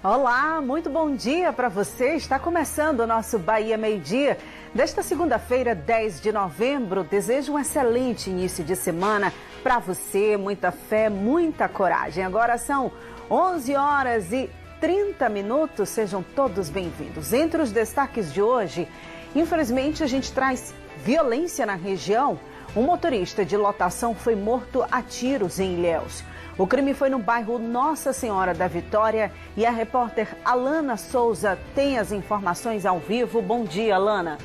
Olá, muito bom dia para você. Está começando o nosso Bahia Meio-Dia desta segunda-feira, 10 de novembro. Desejo um excelente início de semana para você, muita fé, muita coragem. Agora são 11 horas e 30 minutos, sejam todos bem-vindos. Entre os destaques de hoje, infelizmente a gente traz violência na região. Um motorista de lotação foi morto a tiros em Ilhéus. O crime foi no bairro Nossa Senhora da Vitória e a repórter Alana Souza tem as informações ao vivo. Bom dia, Alana.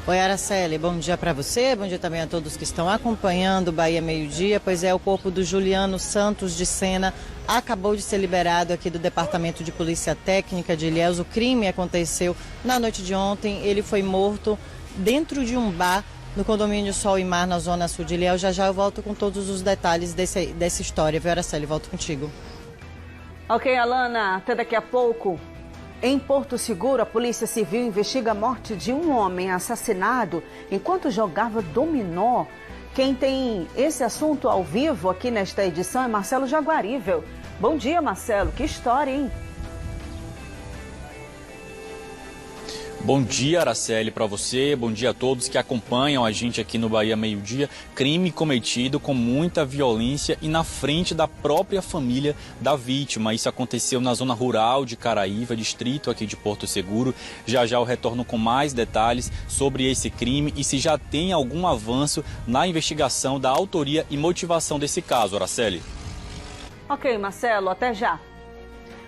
Oi, Araceli, bom dia para você, bom dia também a todos que estão acompanhando o Bahia Meio-Dia. Pois é, o corpo do Juliano Santos de Sena acabou de ser liberado aqui do Departamento de Polícia Técnica de Ilhéus. O crime aconteceu na noite de ontem, ele foi morto dentro de um bar no condomínio Sol e Mar, na zona sul de Ilhéus. Já eu volto com todos os detalhes dessa história. Viu, Araceli? Volto contigo. Ok, Alana, até daqui a pouco. Em Porto Seguro, a Polícia Civil investiga a morte de um homem assassinado enquanto jogava dominó. Quem tem esse assunto ao vivo aqui nesta edição é Marcelo Jaguarível. Bom dia, Marcelo. Que história, hein? Bom dia, Araceli, para você. Bom dia a todos que acompanham a gente aqui no Bahia Meio-Dia. Crime cometido com muita violência e na frente da própria família da vítima. Isso aconteceu na zona rural de Caraíva, distrito aqui de Porto Seguro. Já eu retorno com mais detalhes sobre esse crime e se já tem algum avanço na investigação da autoria e motivação desse caso, Araceli. Ok, Marcelo, até já.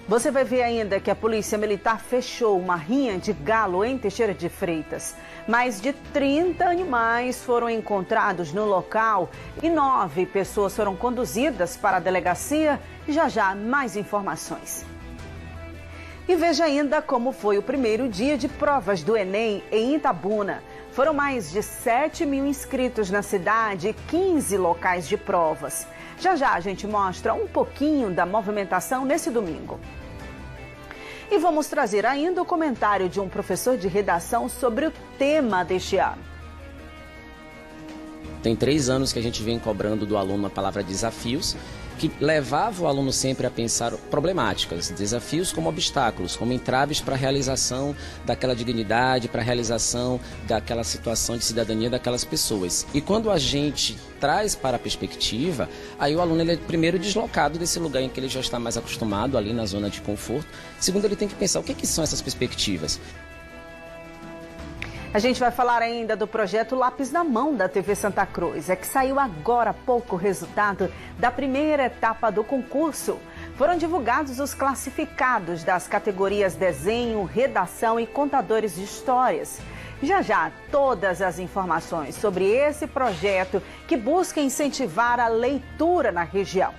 Você vai ver ainda que a Polícia Militar fechou uma rinha de galo em Teixeira de Freitas. Mais de 30 animais foram encontrados no local e 9 pessoas foram conduzidas para a delegacia. Já mais informações. E veja ainda como foi o primeiro dia de provas do Enem em Itabuna. Foram mais de 7 mil inscritos na cidade e 15 locais de provas. Já a gente mostra um pouquinho da movimentação nesse domingo. E vamos trazer ainda o comentário de um professor de redação sobre o tema deste ano. Tem 3 anos que a gente vem cobrando do aluno a palavra desafios, que levava o aluno sempre a pensar problemáticas, desafios como obstáculos, como entraves para a realização daquela dignidade, para a realização daquela situação de cidadania daquelas pessoas. E quando a gente traz para a perspectiva, aí o aluno ele é primeiro deslocado desse lugar em que ele já está mais acostumado, ali na zona de conforto. Segundo, ele tem que pensar o que são essas perspectivas. A gente vai falar ainda do projeto Lápis na Mão da TV Santa Cruz. É que saiu agora há pouco o resultado da primeira etapa do concurso. Foram divulgados os classificados das categorias desenho, redação e contadores de histórias. Já todas as informações sobre esse projeto que busca incentivar a leitura na região.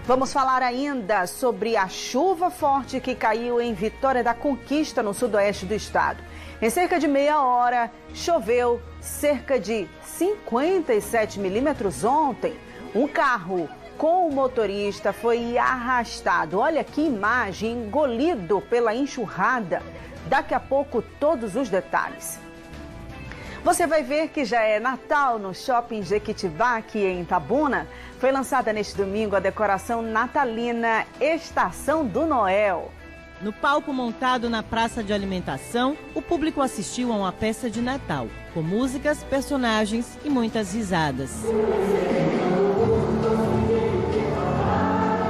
Vamos falar ainda sobre a chuva forte que caiu em Vitória da Conquista, no sudoeste do estado. Em cerca de meia hora, choveu cerca de 57 milímetros ontem. Um carro com o motorista foi arrastado. Olha que imagem, engolido pela enxurrada. Daqui a pouco, todos os detalhes. Você vai ver que já é Natal no Shopping Jequitibá, aqui em Itabuna. Foi lançada neste domingo a decoração natalina Estação do Noel. No palco montado na praça de alimentação, o público assistiu a uma peça de Natal, com músicas, personagens e muitas risadas.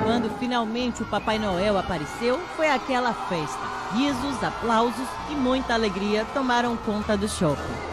Quando finalmente o Papai Noel apareceu, foi aquela festa. Risos, aplausos e muita alegria tomaram conta do shopping.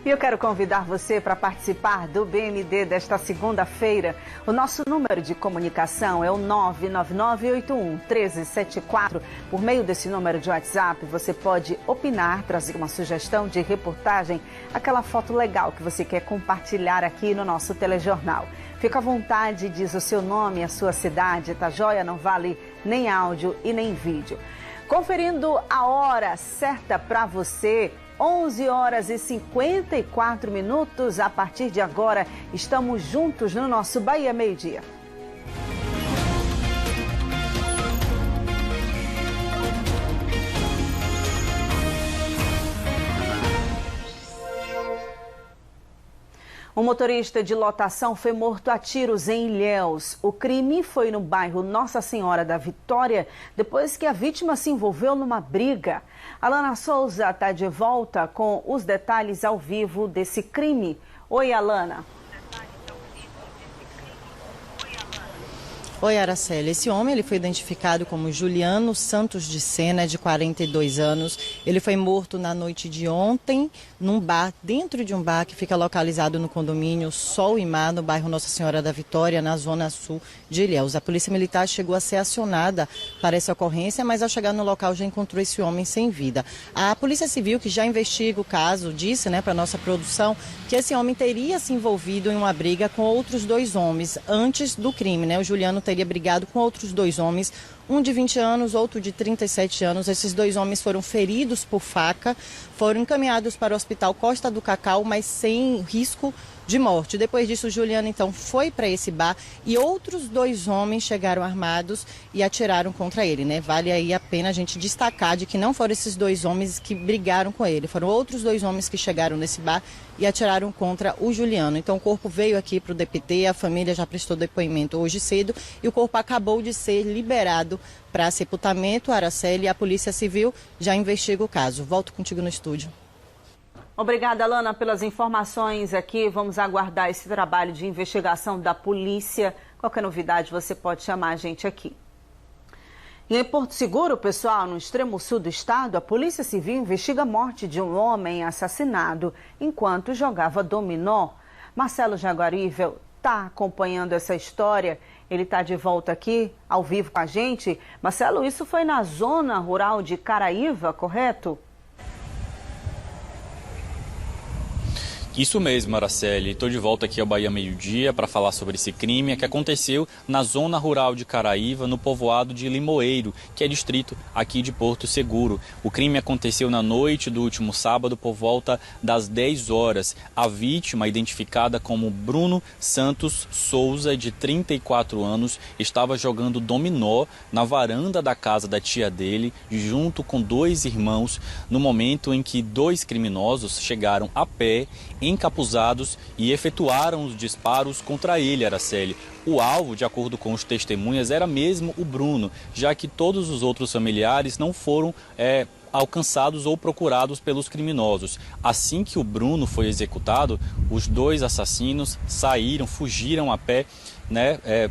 E eu quero convidar você para participar do BND desta segunda-feira. O nosso número de comunicação é o 999811374. Por meio desse número de WhatsApp, você pode opinar, trazer uma sugestão de reportagem, aquela foto legal que você quer compartilhar aqui no nosso telejornal. Fica à vontade, diz o seu nome, a sua cidade, tá joia? Não vale nem áudio e nem vídeo. Conferindo a hora certa para você, 11 horas e 54 minutos. A partir de agora, estamos juntos no nosso Bahia Meio-Dia. Um motorista de lotação foi morto a tiros em Ilhéus. O crime foi no bairro Nossa Senhora da Vitória, depois que a vítima se envolveu numa briga. Alana Souza está de volta com os detalhes ao vivo desse crime. Oi, Alana. Oi, Araceli. Esse homem ele foi identificado como Juliano Santos de Sena, de 42 anos. Ele foi morto na noite de ontem num bar, dentro de um bar que fica localizado no condomínio Sol e Mar, no bairro Nossa Senhora da Vitória, na zona sul de Ilhéus. A Polícia Militar chegou a ser acionada para essa ocorrência, mas ao chegar no local já encontrou esse homem sem vida. A Polícia Civil, que já investiga o caso, disse para a nossa produção que esse homem teria se envolvido em uma briga com outros dois homens antes do crime. O Juliano teria brigado com outros dois homens, um de 20 anos, outro de 37 anos. Esses dois homens foram feridos por faca, foram encaminhados para o Hospital Costa do Cacau, mas sem risco de morte. Depois disso, o Juliano então foi para esse bar e outros dois homens chegaram armados e atiraram contra ele, Vale aí a pena a gente destacar de que não foram esses dois homens que brigaram com ele, foram outros dois homens que chegaram nesse bar e atiraram contra o Juliano. Então o corpo veio aqui para o DPT, a família já prestou depoimento hoje cedo e o corpo acabou de ser liberado para sepultamento. Araceli, a Polícia Civil já investiga o caso. Volto contigo no estúdio. Obrigada, Alana, pelas informações aqui. Vamos aguardar esse trabalho de investigação da polícia. Qualquer novidade, você pode chamar a gente aqui. E em Porto Seguro, pessoal, no extremo sul do estado, a Polícia Civil investiga a morte de um homem assassinado enquanto jogava dominó. Marcelo Jaguarivel está acompanhando essa história. Ele está de volta aqui, ao vivo com a gente. Marcelo, isso foi na zona rural de Caraíva, correto? Isso mesmo, Araceli. Estou de volta aqui ao Bahia Meio-Dia para falar sobre esse crime que aconteceu na zona rural de Caraíva, no povoado de Limoeiro, que é distrito aqui de Porto Seguro. O crime aconteceu na noite do último sábado, por volta das 10 horas. A vítima, identificada como Bruno Santos Souza, de 34 anos, estava jogando dominó na varanda da casa da tia dele, junto com dois irmãos, no momento em que dois criminosos chegaram a pé, encapuzados, e efetuaram os disparos contra ele, Araceli. O alvo, de acordo com os testemunhas, era mesmo o Bruno, já que todos os outros familiares não foram alcançados ou procurados pelos criminosos. Assim que o Bruno foi executado, os dois assassinos fugiram a pé,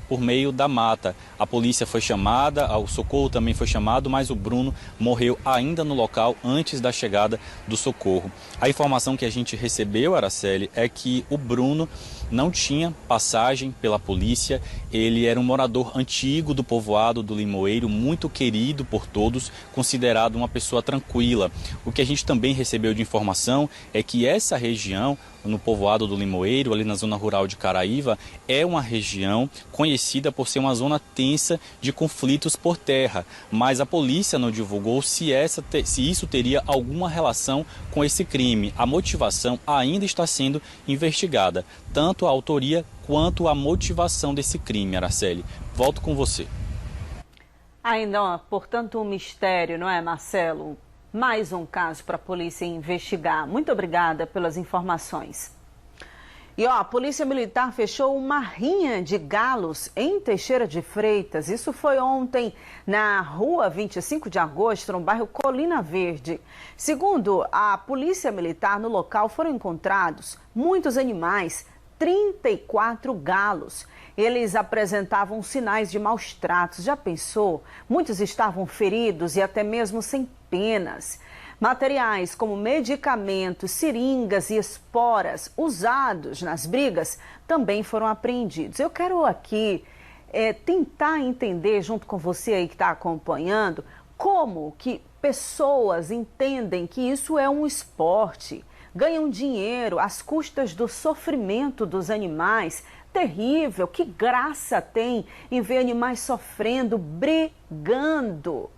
por meio da mata. A polícia foi chamada, o socorro também foi chamado, mas o Bruno morreu ainda no local antes da chegada do socorro. A informação que a gente recebeu, Araceli, é que o Bruno não tinha passagem pela polícia. Ele era um morador antigo do povoado do Limoeiro, muito querido por todos, considerado uma pessoa tranquila. O que a gente também recebeu de informação é que essa região, no povoado do Limoeiro, ali na zona rural de Caraíva, é uma região conhecida por ser uma zona tensa de conflitos por terra, mas a polícia não divulgou se isso teria alguma relação com esse crime. A motivação ainda está sendo investigada, tanto a autoria quanto a motivação desse crime, Araceli. Volto com você. Ainda, portanto, um mistério, não é, Marcelo? Mais um caso para a polícia investigar. Muito obrigada pelas informações. E a Polícia Militar fechou uma rinha de galos em Teixeira de Freitas. Isso foi ontem na rua 25 de agosto, no bairro Colina Verde. Segundo a Polícia Militar, no local foram encontrados muitos animais, 34 galos. Eles apresentavam sinais de maus tratos. Já pensou? Muitos estavam feridos e até mesmo sem penas. Materiais como medicamentos, seringas e esporas usados nas brigas também foram apreendidos. Eu quero aqui tentar entender, junto com você aí que está acompanhando, como que pessoas entendem que isso é um esporte, ganham dinheiro às custas do sofrimento dos animais. Terrível, que graça tem em ver animais sofrendo, brigando.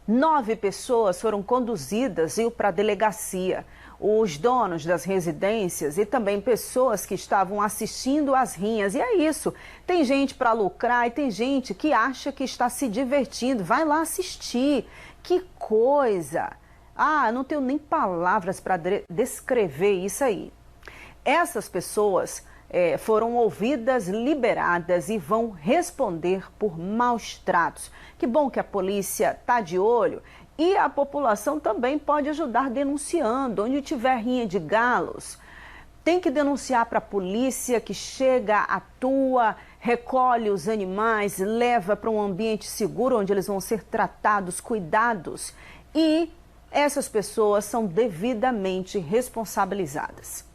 9 pessoas foram conduzidas para a delegacia. Os donos das residências e também pessoas que estavam assistindo às rinhas. E é isso, tem gente para lucrar e tem gente que acha que está se divertindo. Vai lá assistir, que coisa! Não tenho nem palavras para descrever isso aí. Essas pessoas foram ouvidas, liberadas e vão responder por maus tratos. Que bom que a polícia está de olho e a população também pode ajudar denunciando. Onde tiver rinha de galos, tem que denunciar para a polícia que chega, atua, recolhe os animais, leva para um ambiente seguro onde eles vão ser tratados, cuidados e essas pessoas são devidamente responsabilizadas.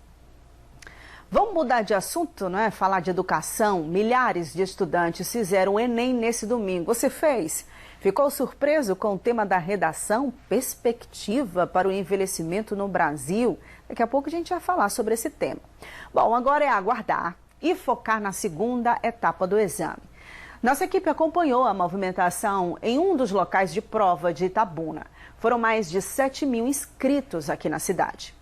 Vamos mudar de assunto, não é? Falar de educação. Milhares de estudantes fizeram o Enem nesse domingo. Você fez? Ficou surpreso com o tema da redação? Perspectiva para o envelhecimento no Brasil? Daqui a pouco a gente vai falar sobre esse tema. Bom, agora é aguardar e focar na segunda etapa do exame. Nossa equipe acompanhou a movimentação em um dos locais de prova de Itabuna. Foram mais de 7.000 inscritos aqui na cidade.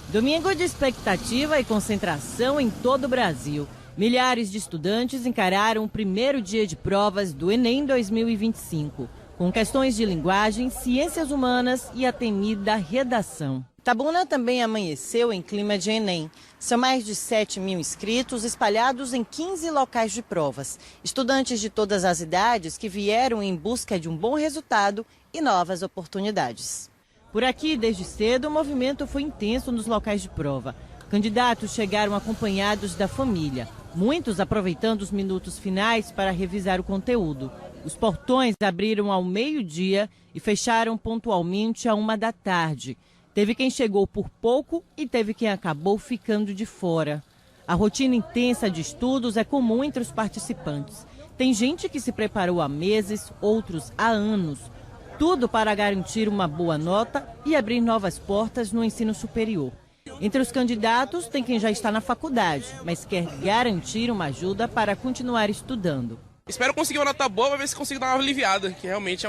Domingo de expectativa e concentração em todo o Brasil. Milhares de estudantes encararam o primeiro dia de provas do Enem 2025, com questões de linguagem, ciências humanas e a temida redação. Itabuna também amanheceu em clima de Enem. São mais de 7.000 inscritos espalhados em 15 locais de provas. Estudantes de todas as idades que vieram em busca de um bom resultado e novas oportunidades. Por aqui, desde cedo, o movimento foi intenso nos locais de prova. Candidatos chegaram acompanhados da família, muitos aproveitando os minutos finais para revisar o conteúdo. Os portões abriram ao meio-dia e fecharam pontualmente à 1 da tarde. Teve quem chegou por pouco e teve quem acabou ficando de fora. A rotina intensa de estudos é comum entre os participantes. Tem gente que se preparou há meses, outros há anos. Tudo para garantir uma boa nota e abrir novas portas no ensino superior. Entre os candidatos tem quem já está na faculdade, mas quer garantir uma ajuda para continuar estudando. Espero conseguir uma nota boa para ver se consigo dar uma aliviada, que realmente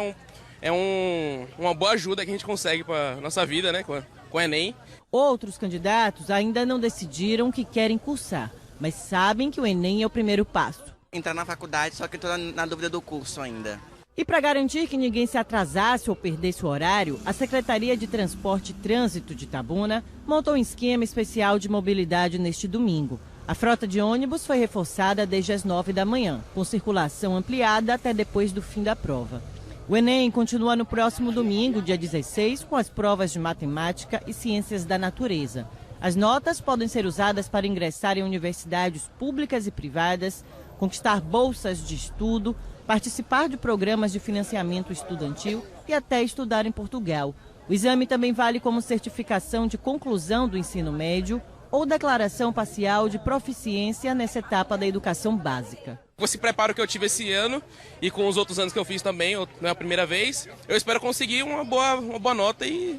uma boa ajuda que a gente consegue para nossa vida, né, com o Enem. Outros candidatos ainda não decidiram o que querem cursar, mas sabem que o Enem é o primeiro passo. Entrar na faculdade, só que estou na dúvida do curso ainda. E para garantir que ninguém se atrasasse ou perdesse o horário, a Secretaria de Transporte e Trânsito de Itabuna montou um esquema especial de mobilidade neste domingo. A frota de ônibus foi reforçada desde as 9 da manhã, com circulação ampliada até depois do fim da prova. O Enem continua no próximo domingo, dia 16, com as provas de matemática e ciências da natureza. As notas podem ser usadas para ingressar em universidades públicas e privadas, conquistar bolsas de estudo, participar de programas de financiamento estudantil e até estudar em Portugal. O exame também vale como certificação de conclusão do ensino médio ou declaração parcial de proficiência nessa etapa da educação básica. Com esse preparo que eu tive esse ano e com os outros anos que eu fiz também, não é a primeira vez, eu espero conseguir uma boa nota e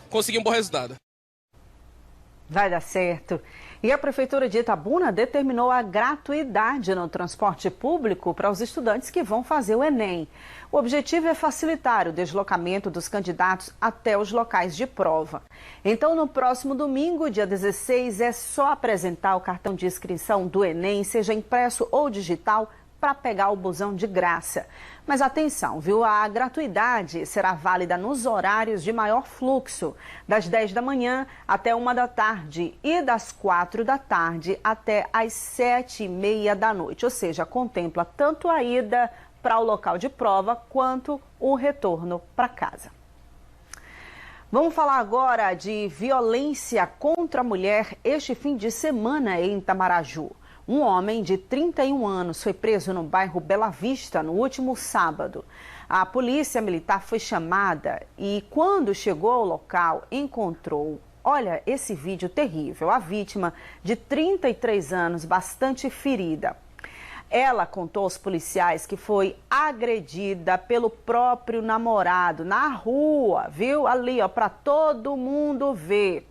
conseguir um bom resultado. Vai dar certo. E a Prefeitura de Itabuna determinou a gratuidade no transporte público para os estudantes que vão fazer o Enem. O objetivo é facilitar o deslocamento dos candidatos até os locais de prova. Então, no próximo domingo, dia 16, é só apresentar o cartão de inscrição do Enem, seja impresso ou digital, para pegar o busão de graça. Mas atenção, viu? A gratuidade será válida nos horários de maior fluxo, das 10 da manhã até 1 da tarde e das 4 da tarde até as 7h30 da noite. Ou seja, contempla tanto a ida para o local de prova quanto o retorno para casa. Vamos falar agora de violência contra a mulher este fim de semana em Itamaraju. Um homem de 31 anos foi preso no bairro Bela Vista no último sábado. A polícia militar foi chamada e, quando chegou ao local, encontrou, olha, esse vídeo terrível, a vítima de 33 anos, bastante ferida. Ela contou aos policiais que foi agredida pelo próprio namorado na rua, viu? Ali, ó, para todo mundo ver.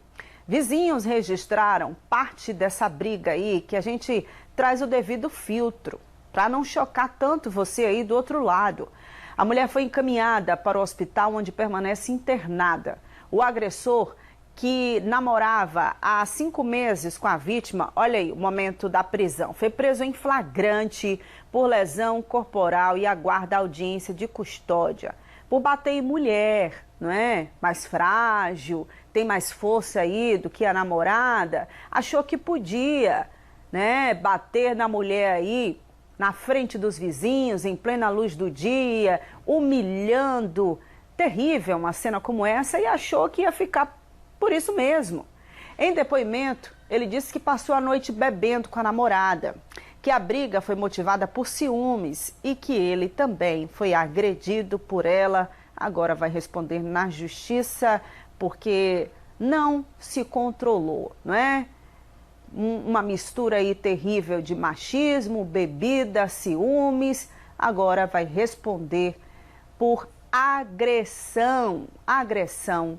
Vizinhos registraram parte dessa briga aí, que a gente traz o devido filtro, para não chocar tanto você aí do outro lado. A mulher foi encaminhada para o hospital onde permanece internada. O agressor, que namorava há 5 meses com a vítima, olha aí o momento da prisão, foi preso em flagrante por lesão corporal e aguarda audiência de custódia. Por bater em mulher, não é? Mais frágil, tem mais força aí do que a namorada, achou que podia né, bater na mulher aí na frente dos vizinhos, em plena luz do dia, humilhando. Terrível uma cena como essa, e achou que ia ficar por isso mesmo. Em depoimento, ele disse que passou a noite bebendo com a namorada, que a briga foi motivada por ciúmes e que ele também foi agredido por ela. Agora vai responder na justiça porque não se controlou, não é? Uma mistura aí terrível de machismo, bebida, ciúmes. Agora vai responder por agressão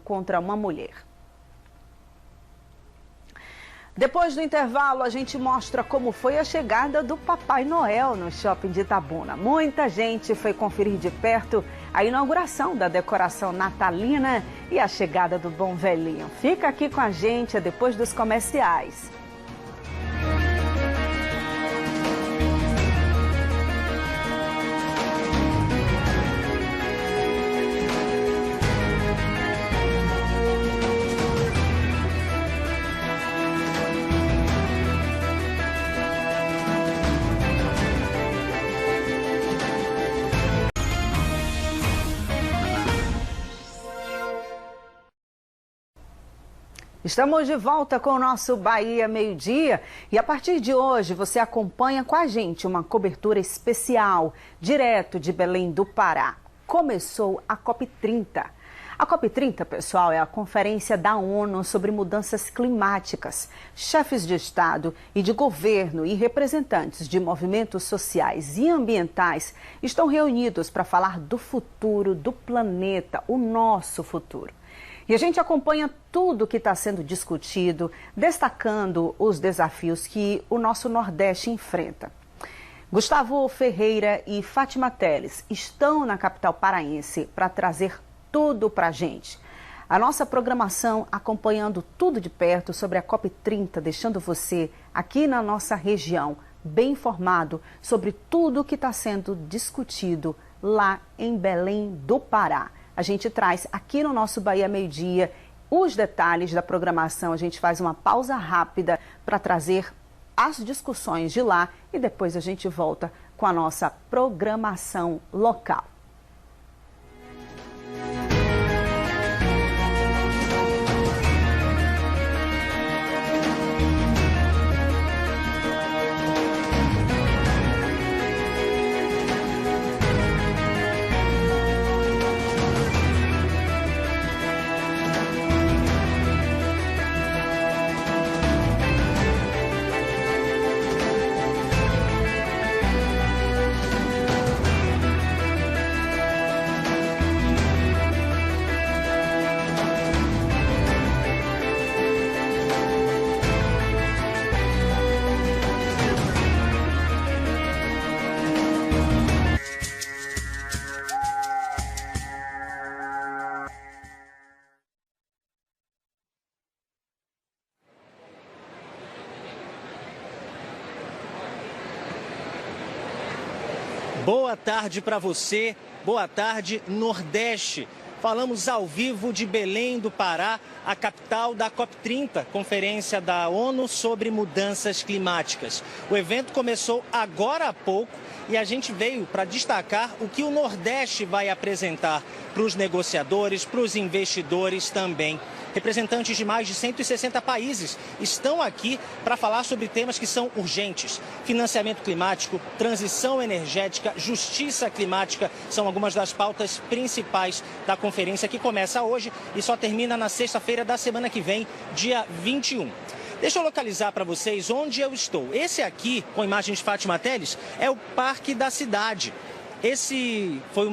contra uma mulher. Depois do intervalo, a gente mostra como foi a chegada do Papai Noel no Shopping de Itabuna. Muita gente foi conferir de perto a inauguração da decoração natalina e a chegada do Bom Velhinho. Fica aqui com a gente depois dos comerciais. Estamos de volta com o nosso Bahia Meio-Dia e a partir de hoje você acompanha com a gente uma cobertura especial direto de Belém do Pará. Começou a COP30. A COP30, pessoal, é a conferência da ONU sobre mudanças climáticas. Chefes de Estado e de governo e representantes de movimentos sociais e ambientais estão reunidos para falar do futuro do planeta, o nosso futuro. E a gente acompanha tudo que está sendo discutido, destacando os desafios que o nosso Nordeste enfrenta. Gustavo Ferreira e Fátima Teles estão na capital paraense para trazer tudo para a gente. A nossa programação acompanhando tudo de perto sobre a COP30, deixando você aqui na nossa região bem informado sobre tudo que está sendo discutido lá em Belém do Pará. A gente traz aqui no nosso Bahia Meio-Dia os detalhes da programação. A gente faz uma pausa rápida para trazer as discussões de lá e depois a gente volta com a nossa programação local. Boa tarde para você, boa tarde Nordeste. Falamos ao vivo de Belém do Pará, a capital da COP30, Conferência da ONU sobre Mudanças Climáticas. O evento começou agora há pouco e a gente veio para destacar o que o Nordeste vai apresentar para os negociadores, para os investidores também. Representantes de mais de 160 países estão aqui para falar sobre temas que são urgentes. Financiamento climático, transição energética, justiça climática são algumas das pautas principais da conferência que começa hoje e só termina na sexta-feira da semana que vem, dia 21. Deixa eu localizar para vocês onde eu estou. Esse aqui, com imagens de Fátima Teles, é o Parque da Cidade. Essa foi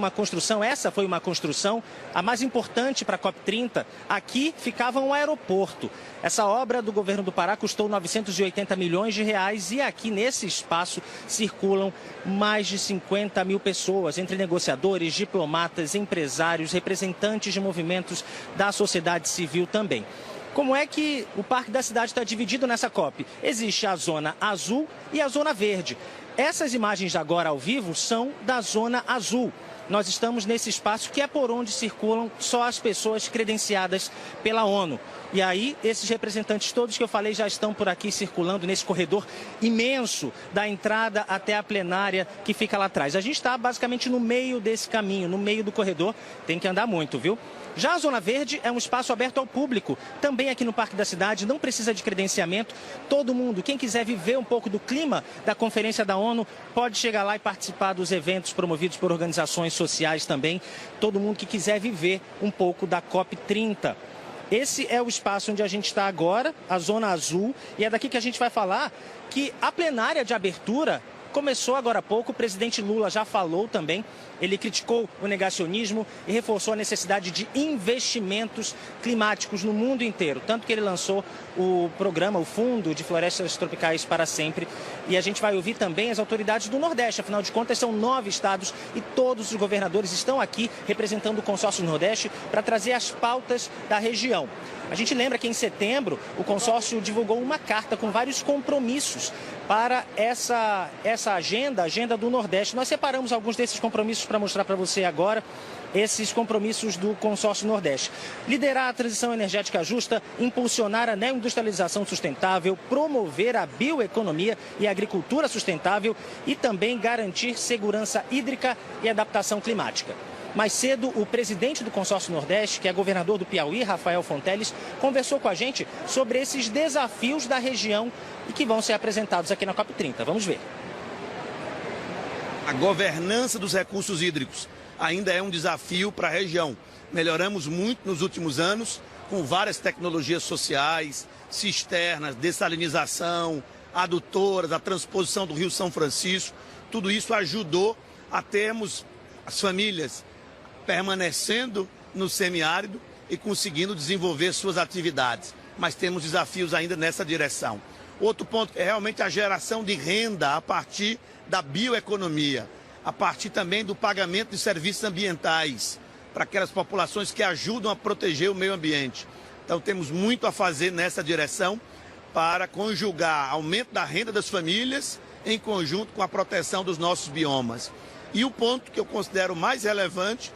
uma construção, a mais importante para a COP30. Aqui ficava um aeroporto. Essa obra do governo do Pará custou 980 milhões de reais e aqui nesse espaço circulam mais de 50 mil pessoas, entre negociadores, diplomatas, empresários, representantes de movimentos da sociedade civil também. Como é que o Parque da Cidade está dividido nessa COP? Existe a zona azul e a zona verde. Essas imagens agora ao vivo são da zona azul. nós estamos nesse espaço que é por onde circulam só as pessoas credenciadas pela ONU. E aí, esses representantes todos que eu falei já estão por aqui circulando nesse corredor imenso da entrada até a plenária que fica lá atrás. A gente está basicamente no meio desse caminho, no meio do corredor. Tem que andar muito, viu? Já a Zona Verde é um espaço aberto ao público, também aqui no Parque da Cidade, não precisa de credenciamento. Todo mundo, quem quiser viver um pouco do clima da Conferência da ONU, pode chegar lá e participar dos eventos promovidos por organizações sociais também. Todo mundo que quiser viver um pouco da COP30. Esse é o espaço onde a gente está agora, a Zona Azul, e é daqui que a gente vai falar que a plenária de abertura começou agora há pouco. O presidente Lula já falou também. Ele criticou o negacionismo e reforçou a necessidade de investimentos climáticos no mundo inteiro. Tanto que ele lançou o programa, o Fundo de Florestas Tropicais para Sempre. E a gente vai ouvir também as autoridades do Nordeste. Afinal de contas, são 9 estados e todos os governadores estão aqui representando o consórcio Nordeste para trazer as pautas da região. A gente lembra que em setembro o consórcio divulgou uma carta com vários compromissos para essa agenda, a agenda do Nordeste. Nós separamos alguns desses compromissos para mostrar para você agora, esses compromissos do consórcio Nordeste. Liderar a transição energética justa, impulsionar a neoindustrialização sustentável, promover a bioeconomia e a agricultura sustentável e também garantir segurança hídrica e adaptação climática. Mais cedo, o presidente do consórcio Nordeste, que é governador do Piauí, Rafael Fonteles, conversou com a gente sobre esses desafios da região e que vão ser apresentados aqui na COP30. Vamos ver. A governança dos recursos hídricos ainda é um desafio para a região. Melhoramos muito nos últimos anos com várias tecnologias sociais, cisternas, dessalinização, adutoras, a transposição do Rio São Francisco. Tudo isso ajudou a termos as famílias permanecendo no semiárido e conseguindo desenvolver suas atividades. Mas temos desafios ainda nessa direção. Outro ponto é realmente a geração de renda a partir da bioeconomia, a partir também do pagamento de serviços ambientais para aquelas populações que ajudam a proteger o meio ambiente. Então temos muito a fazer nessa direção para conjugar aumento da renda das famílias em conjunto com a proteção dos nossos biomas. E o ponto que eu considero mais relevante,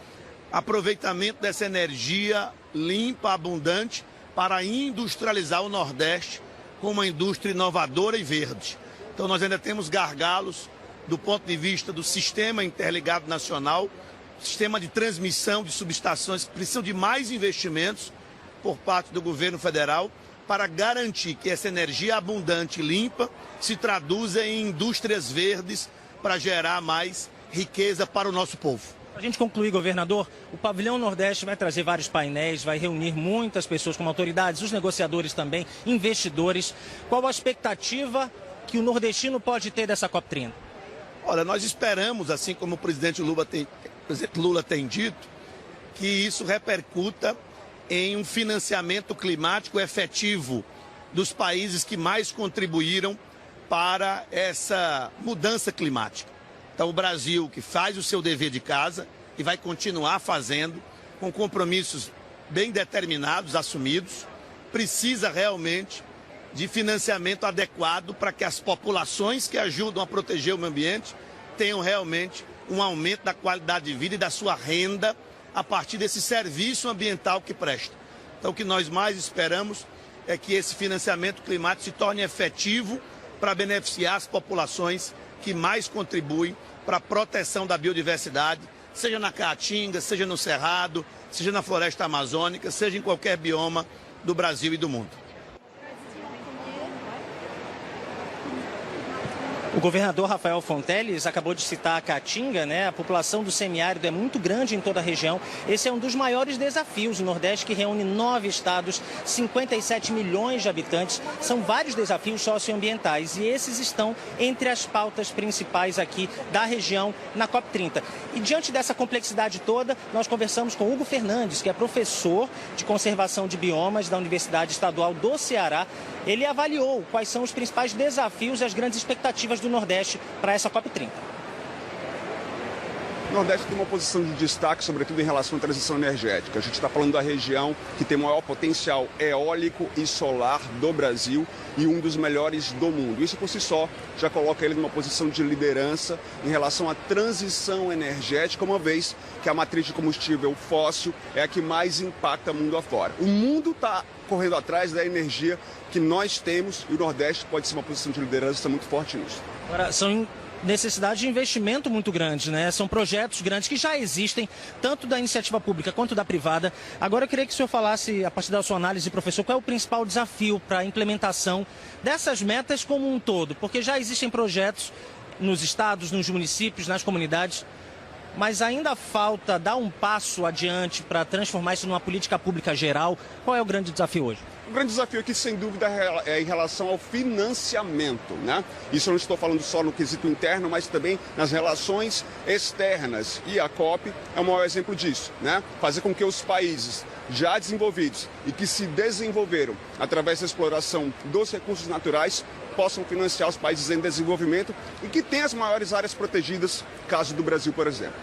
aproveitamento dessa energia limpa, abundante, para industrializar o Nordeste com uma indústria inovadora e verde. Então nós ainda temos gargalos do ponto de vista do sistema interligado nacional, sistema de transmissão de subestações que precisam de mais investimentos por parte do governo federal para garantir que essa energia abundante e limpa se traduza em indústrias verdes para gerar mais riqueza para o nosso povo. Para a gente concluir, governador, o Pavilhão Nordeste vai trazer vários painéis, vai reunir muitas pessoas como autoridades, os negociadores também, investidores. Qual a expectativa que o nordestino pode ter dessa COP30? Olha, nós esperamos, assim como o presidente Lula tem dito, que isso repercuta em um financiamento climático efetivo dos países que mais contribuíram para essa mudança climática. Então, o Brasil, que faz o seu dever de casa e vai continuar fazendo, com compromissos bem determinados, assumidos, precisa realmente de financiamento adequado para que as populações que ajudam a proteger o meio ambiente tenham realmente um aumento da qualidade de vida e da sua renda a partir desse serviço ambiental que presta. Então, o que nós mais esperamos é que esse financiamento climático se torne efetivo para beneficiar as populações que mais contribuem para a proteção da biodiversidade, seja na Caatinga, seja no Cerrado, seja na floresta amazônica, seja em qualquer bioma do Brasil e do mundo. O governador Rafael Fonteles acabou de citar a Caatinga, né? A população do semiárido é muito grande em toda a região. Esse é um dos maiores desafios. O Nordeste, que reúne 9 estados, 57 milhões de habitantes. São vários desafios socioambientais e esses estão entre as pautas principais aqui da região na COP30. E diante dessa complexidade toda, nós conversamos com Hugo Fernandes, que é professor de conservação de biomas da Universidade Estadual do Ceará. Ele avaliou quais são os principais desafios e as grandes expectativas do Nordeste para essa COP30. O Nordeste tem uma posição de destaque, sobretudo em relação à transição energética. A gente está falando da região que tem o maior potencial eólico e solar do Brasil e um dos melhores do mundo. Isso por si só já coloca ele numa posição de liderança em relação à transição energética, uma vez que a matriz de combustível fóssil é a que mais impacta o mundo afora. O mundo está correndo atrás da energia que nós temos e o Nordeste pode ser uma posição de liderança muito forte nisso. Agora, são necessidade de investimento muito grande, né? São projetos grandes que já existem, tanto da iniciativa pública quanto da privada. Agora eu queria que o senhor falasse, a partir da sua análise, professor, qual é o principal desafio para a implementação dessas metas como um todo? Porque já existem projetos nos estados, nos municípios, nas comunidades, mas ainda falta dar um passo adiante para transformar isso numa política pública geral. Qual é o grande desafio hoje? O grande desafio aqui, sem dúvida, é em relação ao financiamento, né? Isso eu não estou falando só no quesito interno, mas também nas relações externas. E a COP é o maior exemplo disso, né? Fazer com que os países já desenvolvidos e que se desenvolveram através da exploração dos recursos naturais possam financiar os países em desenvolvimento e que têm as maiores áreas protegidas, caso do Brasil, por exemplo.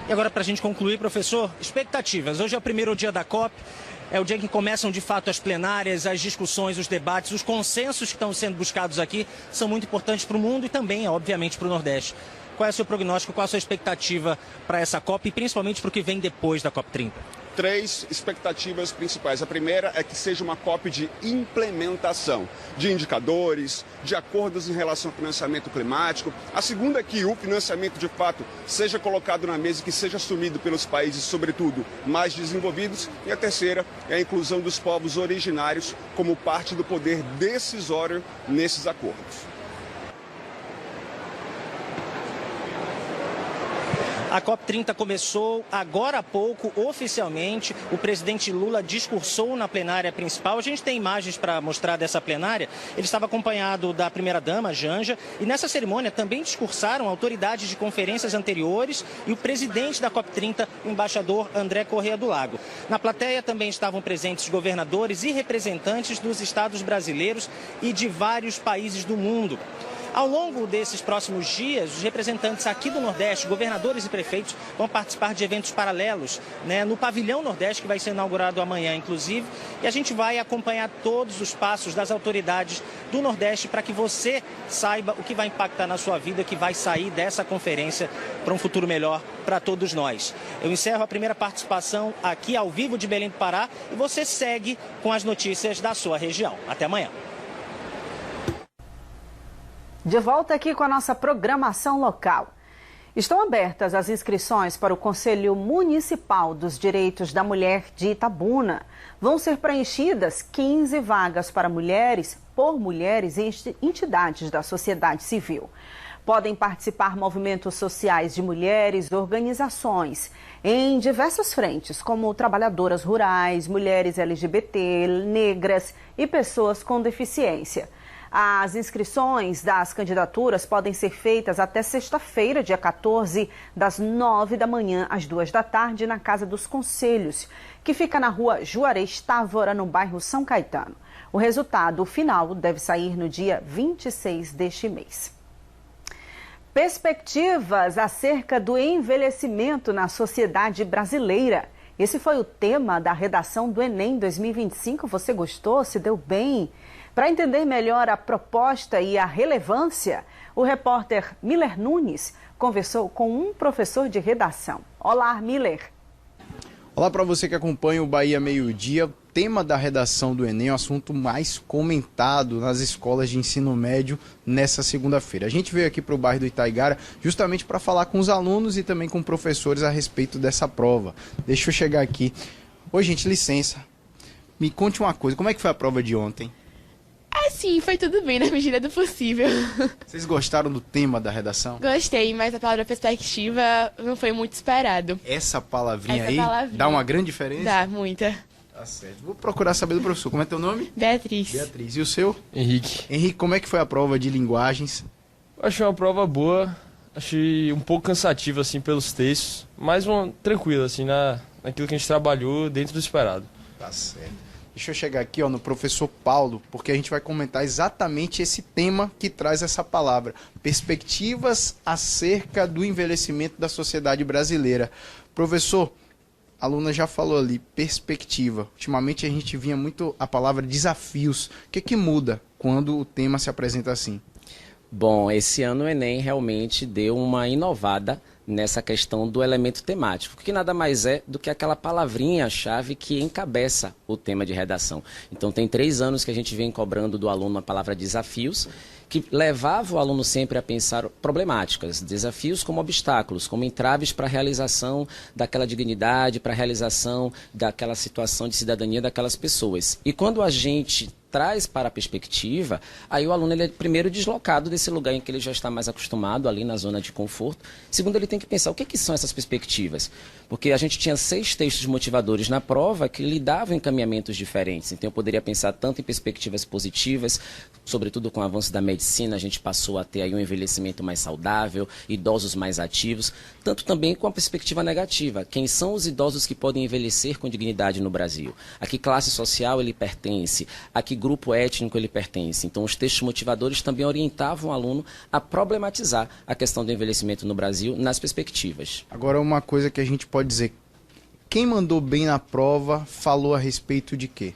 E agora, para a gente concluir, professor, expectativas. Hoje é o primeiro dia da COP. É o dia em que começam, de fato, as plenárias, as discussões, os debates, os consensos que estão sendo buscados aqui são muito importantes para o mundo e também, obviamente, para o Nordeste. Qual é o seu prognóstico, qual é a sua expectativa para essa COP e principalmente para o que vem depois da COP30? 3 expectativas principais. A primeira é que seja uma COP de implementação de indicadores, de acordos em relação ao financiamento climático. A segunda é que o financiamento, de fato, seja colocado na mesa e que seja assumido pelos países, sobretudo, mais desenvolvidos. E a terceira é a inclusão dos povos originários como parte do poder decisório nesses acordos. A COP30 começou agora há pouco, oficialmente. O presidente Lula discursou na plenária principal. A gente tem imagens para mostrar dessa plenária. Ele estava acompanhado da primeira-dama, Janja, e nessa cerimônia também discursaram autoridades de conferências anteriores e o presidente da COP30, o embaixador André Corrêa do Lago. Na plateia também estavam presentes governadores e representantes dos estados brasileiros e de vários países do mundo. Ao longo desses próximos dias, os representantes aqui do Nordeste, governadores e prefeitos, vão participar de eventos paralelos, né, no Pavilhão Nordeste, que vai ser inaugurado amanhã, inclusive. E a gente vai acompanhar todos os passos das autoridades do Nordeste para que você saiba o que vai impactar na sua vida, que vai sair dessa conferência para um futuro melhor para todos nós. Eu encerro a primeira participação aqui ao vivo de Belém do Pará e você segue com as notícias da sua região. Até amanhã. De volta aqui com a nossa programação local. Estão abertas as inscrições para o Conselho Municipal dos Direitos da Mulher de Itabuna. Vão ser preenchidas 15 vagas para mulheres, por mulheres e entidades da sociedade civil. Podem participar movimentos sociais de mulheres, organizações em diversas frentes, como trabalhadoras rurais, mulheres LGBT, negras e pessoas com deficiência. As inscrições das candidaturas podem ser feitas até sexta-feira, dia 14, das 9 da manhã às 2 da tarde, na Casa dos Conselhos, que fica na rua Juarez Távora, no bairro São Caetano. O resultado final deve sair no dia 26 deste mês. Perspectivas acerca do envelhecimento na sociedade brasileira. Esse foi o tema da redação do Enem 2025. Você gostou? Se deu bem? Para entender melhor a proposta e a relevância, o repórter Miller Nunes conversou com um professor de redação. Olá, Miller. Olá para você que acompanha o Bahia Meio Dia. O tema da redação do Enem é o assunto mais comentado nas escolas de ensino médio nessa segunda-feira. A gente veio aqui para o bairro do Itaigara justamente para falar com os alunos e também com professores a respeito dessa prova. Deixa eu chegar aqui. Oi, gente, licença. Me conte uma coisa, como é que foi a prova de ontem? Sim, foi tudo bem na medida do possível. Vocês gostaram do tema da redação? Gostei, mas a palavra perspectiva não foi muito esperado. Essa palavrinha dá uma grande diferença? Dá, muita. Tá certo. Vou procurar saber do professor. Como é teu nome? Beatriz. Beatriz. E o seu? Henrique. Henrique, como é que foi a prova de linguagens? Achei uma prova boa. Achei um pouco cansativa, assim, pelos textos. Mas tranquila, assim, naquilo que a gente trabalhou dentro do esperado. Tá certo. Deixa eu chegar aqui no professor Paulo, porque a gente vai comentar exatamente esse tema que traz essa palavra. Perspectivas acerca do envelhecimento da sociedade brasileira. Professor, a aluna já falou ali, perspectiva. Ultimamente a gente vinha muito a palavra desafios. O que muda quando o tema se apresenta assim? Bom, esse ano o Enem realmente deu uma inovada nessa questão do elemento temático, que nada mais é do que aquela palavrinha-chave que encabeça o tema de redação. Então tem 3 anos que a gente vem cobrando do aluno a palavra desafios, que levava o aluno sempre a pensar problemáticas, desafios como obstáculos, como entraves para a realização daquela dignidade, para a realização daquela situação de cidadania daquelas pessoas. E quando a gente traz para a perspectiva, aí o aluno ele é primeiro deslocado desse lugar em que ele já está mais acostumado, ali na zona de conforto. Segundo, ele tem que pensar o que são essas perspectivas. Porque a gente tinha 6 textos motivadores na prova que lhe davam encaminhamentos diferentes. Então eu poderia pensar tanto em perspectivas positivas, sobretudo com o avanço da medicina, a gente passou a ter aí um envelhecimento mais saudável, idosos mais ativos, tanto também com a perspectiva negativa. Quem são os idosos que podem envelhecer com dignidade no Brasil? A que classe social ele pertence? A que grupo étnico ele pertence? Então os textos motivadores também orientavam o aluno a problematizar a questão do envelhecimento no Brasil nas perspectivas. Agora, uma coisa que a gente pode dizer, quem mandou bem na prova falou a respeito de quê?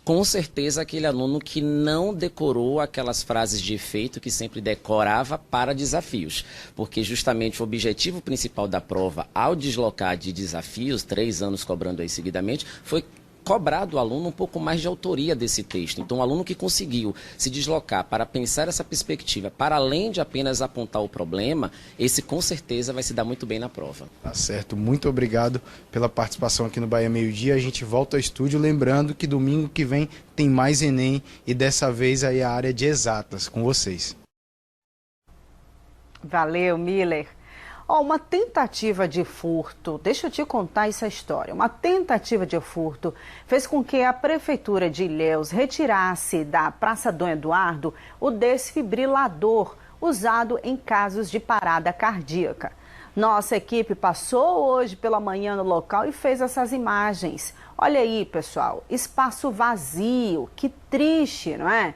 Com certeza aquele aluno que não decorou aquelas frases de efeito que sempre decorava para desafios. Porque justamente o objetivo principal da prova, ao deslocar de desafios, 3 anos cobrando aí seguidamente, foi cobrar do aluno um pouco mais de autoria desse texto. Então, o aluno que conseguiu se deslocar para pensar essa perspectiva, para além de apenas apontar o problema, esse com certeza vai se dar muito bem na prova. Tá certo. Muito obrigado pela participação aqui no Bahia Meio Dia. A gente volta ao estúdio, lembrando que domingo que vem tem mais Enem e dessa vez aí a área de exatas com vocês. Valeu, Miller. Uma tentativa de furto, deixa eu te contar essa história. Uma tentativa de furto fez com que a Prefeitura de Ilhéus retirasse da Praça Dom Eduardo o desfibrilador usado em casos de parada cardíaca. Nossa equipe passou hoje pela manhã no local e fez essas imagens. Olha aí, pessoal, espaço vazio, que triste, não é?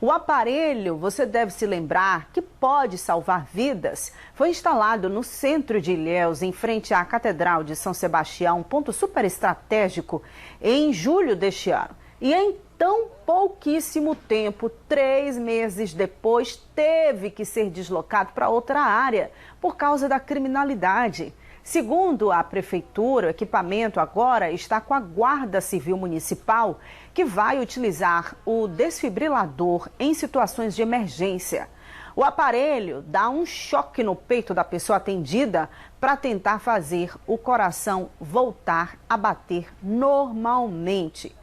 O aparelho, você deve se lembrar, que pode salvar vidas, foi instalado no centro de Ilhéus, em frente à Catedral de São Sebastião, um ponto super estratégico, em julho deste ano. E em tão pouquíssimo tempo, 3 meses depois, teve que ser deslocado para outra área por causa da criminalidade. Segundo a Prefeitura, o equipamento agora está com a Guarda Civil Municipal, que vai utilizar o desfibrilador em situações de emergência. O aparelho dá um choque no peito da pessoa atendida para tentar fazer o coração voltar a bater normalmente.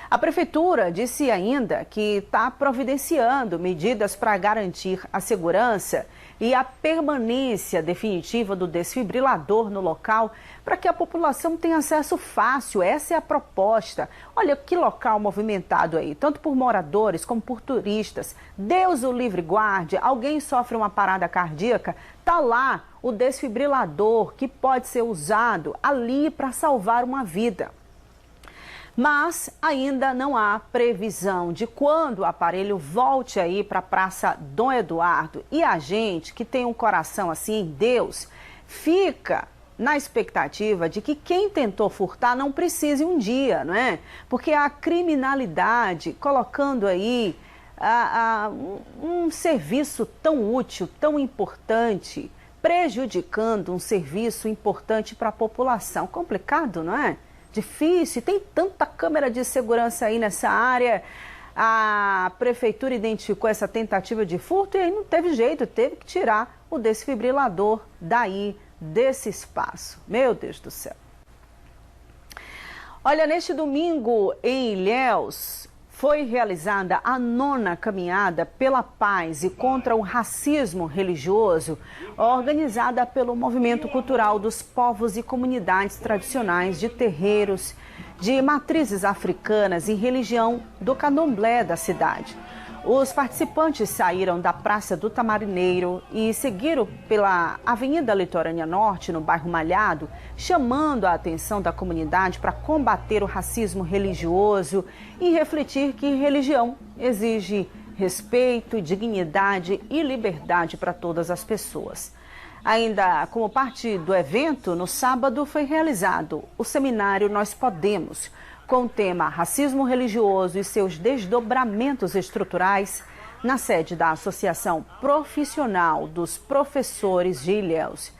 A Prefeitura disse ainda que está providenciando medidas para garantir a segurança e a permanência definitiva do desfibrilador no local para que a população tenha acesso fácil. Essa é a proposta. Olha que local movimentado aí, tanto por moradores como por turistas. Deus o livre guarde, alguém sofre uma parada cardíaca, tá lá o desfibrilador que pode ser usado ali para salvar uma vida. Mas ainda não há previsão de quando o aparelho volte aí para a Praça Dom Eduardo. E a gente que tem um coração assim em Deus, fica na expectativa de que quem tentou furtar não precise um dia, não é? Porque a criminalidade colocando aí um serviço tão útil, tão importante, prejudicando um serviço importante para a população. Complicado, não é? Difícil, tem tanta câmera de segurança aí nessa área. A Prefeitura identificou essa tentativa de furto e aí não teve jeito, teve que tirar o desfibrilador daí, desse espaço. Meu Deus do céu. Olha, neste domingo em Ilhéus foi realizada a 9ª caminhada pela paz e contra o racismo religioso, organizada pelo Movimento Cultural dos Povos e Comunidades Tradicionais de Terreiros de Matrizes Africanas e Religião do Candomblé da cidade. Os participantes saíram da Praça do Tamarineiro e seguiram pela Avenida Litorânea Norte, no bairro Malhado, chamando a atenção da comunidade para combater o racismo religioso e refletir que religião exige respeito, dignidade e liberdade para todas as pessoas. Ainda como parte do evento, no sábado foi realizado o seminário Nós Podemos, com o tema Racismo Religioso e seus desdobramentos estruturais, na sede da Associação Profissional dos Professores de Ilhéus.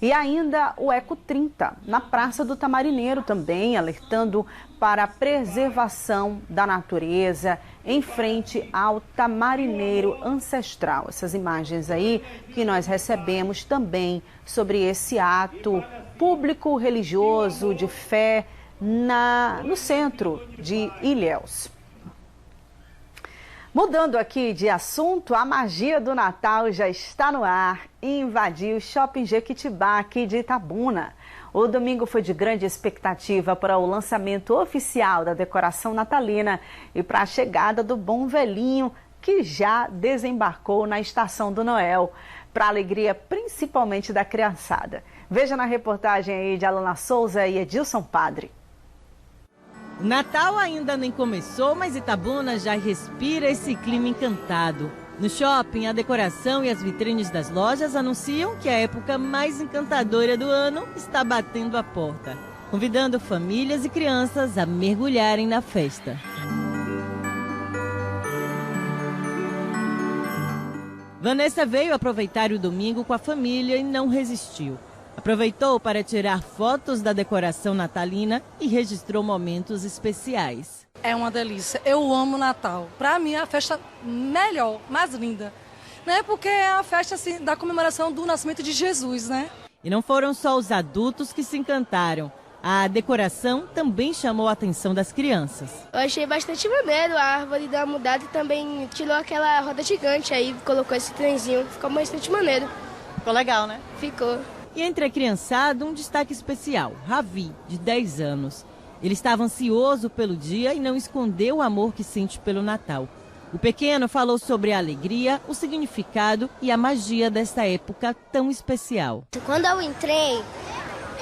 E ainda o Eco 30, na Praça do Tamarineiro também, alertando para a preservação da natureza em frente ao Tamarineiro Ancestral. Essas imagens aí que nós recebemos também sobre esse ato público religioso de fé no centro de Ilhéus. Mudando aqui de assunto, a magia do Natal já está no ar e invadiu o Shopping Jequitibá aqui de Itabuna. O domingo foi de grande expectativa para o lançamento oficial da decoração natalina e para a chegada do Bom Velhinho, que já desembarcou na Estação do Noel, para a alegria principalmente da criançada. Veja na reportagem aí de Alana Souza e Edilson Padre. O Natal ainda nem começou, mas Itabuna já respira esse clima encantado. No shopping, a decoração e as vitrines das lojas anunciam que a época mais encantadora do ano está batendo a porta, convidando famílias e crianças a mergulharem na festa. Vanessa veio aproveitar o domingo com a família e não resistiu. Aproveitou para tirar fotos da decoração natalina e registrou momentos especiais. É uma delícia. Eu amo Natal. Para mim é a festa melhor, mais linda, né? Porque é a festa assim, da comemoração do nascimento de Jesus, né? E não foram só os adultos que se encantaram. A decoração também chamou a atenção das crianças. Eu achei bastante maneiro, a árvore da mudada também tirou aquela roda gigante aí, colocou esse trenzinho, ficou bastante maneiro. Ficou legal, né? Ficou. E entre a criançada, um destaque especial, Ravi, de 10 anos. Ele estava ansioso pelo dia e não escondeu o amor que sente pelo Natal. O pequeno falou sobre a alegria, o significado e a magia desta época tão especial. Quando eu entrei,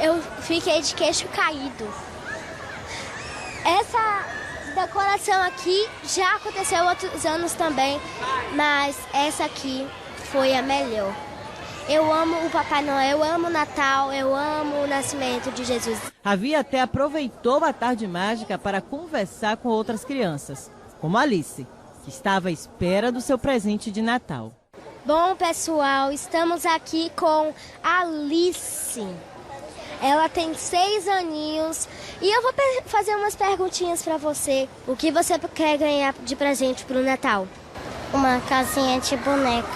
eu fiquei de queixo caído. Essa decoração aqui já aconteceu outros anos também, mas essa aqui foi a melhor. Eu amo o Papai Noel, eu amo o Natal, eu amo o nascimento de Jesus. Ravi até aproveitou a tarde mágica para conversar com outras crianças, como Alice, que estava à espera do seu presente de Natal. Bom, pessoal, estamos aqui com Alice. Ela tem 6 aninhos e eu vou fazer umas perguntinhas para você. O que você quer ganhar de presente para o Natal? Uma casinha de boneca.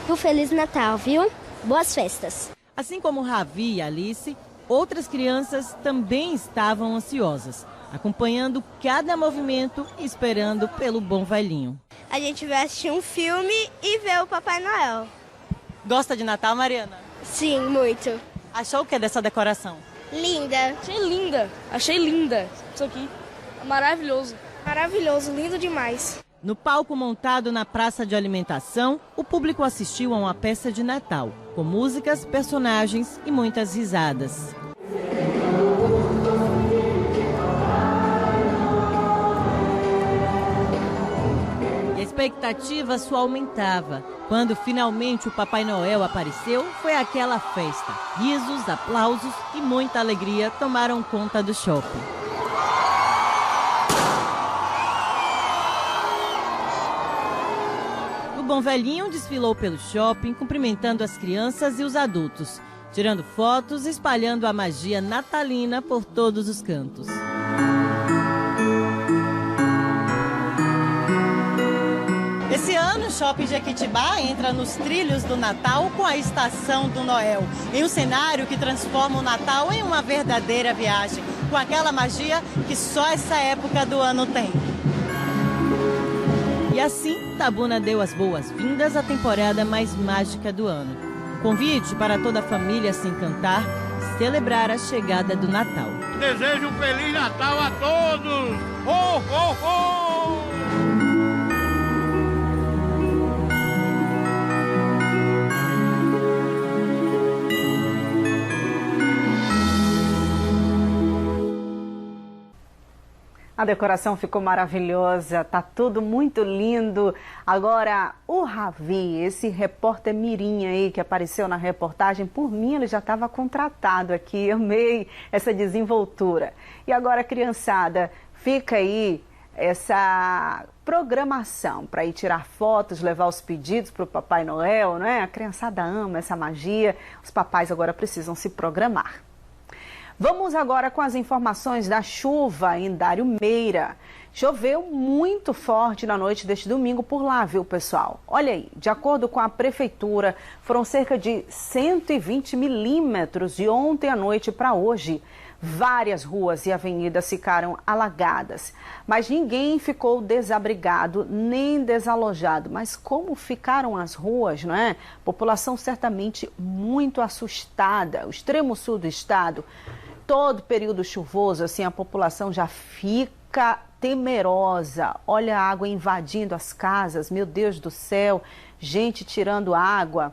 Um Feliz Natal, viu? Boas festas. Assim como Ravi e Alice, outras crianças também estavam ansiosas, acompanhando cada movimento e esperando pelo Bom Velhinho. A gente vai assistir um filme e ver o Papai Noel. Gosta de Natal, Mariana? Sim, muito. Achou o que dessa decoração? Linda. Achei linda. Isso aqui é maravilhoso. Maravilhoso, lindo demais. No palco montado na praça de alimentação, o público assistiu a uma peça de Natal, com músicas, personagens e muitas risadas. E a expectativa só aumentava. Quando finalmente o Papai Noel apareceu, foi aquela festa. Risos, aplausos e muita alegria tomaram conta do shopping. O Bom Velhinho desfilou pelo shopping, cumprimentando as crianças e os adultos, tirando fotos e espalhando a magia natalina por todos os cantos. Esse ano, o Shopping Jequitibá entra nos trilhos do Natal com a Estação do Noel, em um cenário que transforma o Natal em uma verdadeira viagem, com aquela magia que só essa época do ano tem. E assim, Itabuna deu as boas-vindas à temporada mais mágica do ano. Um convite para toda a família se encantar e celebrar a chegada do Natal. Desejo um Feliz Natal a todos! Ho, ho, ho! A decoração ficou maravilhosa, tá tudo muito lindo. Agora, o Ravi, esse repórter mirim aí que apareceu na reportagem, por mim ele já estava contratado aqui, amei essa desenvoltura. E agora, criançada, fica aí essa programação para ir tirar fotos, levar os pedidos para o Papai Noel, não é? A criançada ama essa magia, os papais agora precisam se programar. Vamos agora com as informações da chuva em Dário Meira. Choveu muito forte na noite deste domingo por lá, viu, pessoal? Olha aí, de acordo com a prefeitura, foram cerca de 120 milímetros de ontem à noite para hoje. Várias ruas e avenidas ficaram alagadas, mas ninguém ficou desabrigado nem desalojado. Mas como ficaram as ruas, não é? População certamente muito assustada. O extremo sul do estado, todo período chuvoso, assim, a população já fica temerosa. Olha a água invadindo as casas, meu Deus do céu, gente tirando água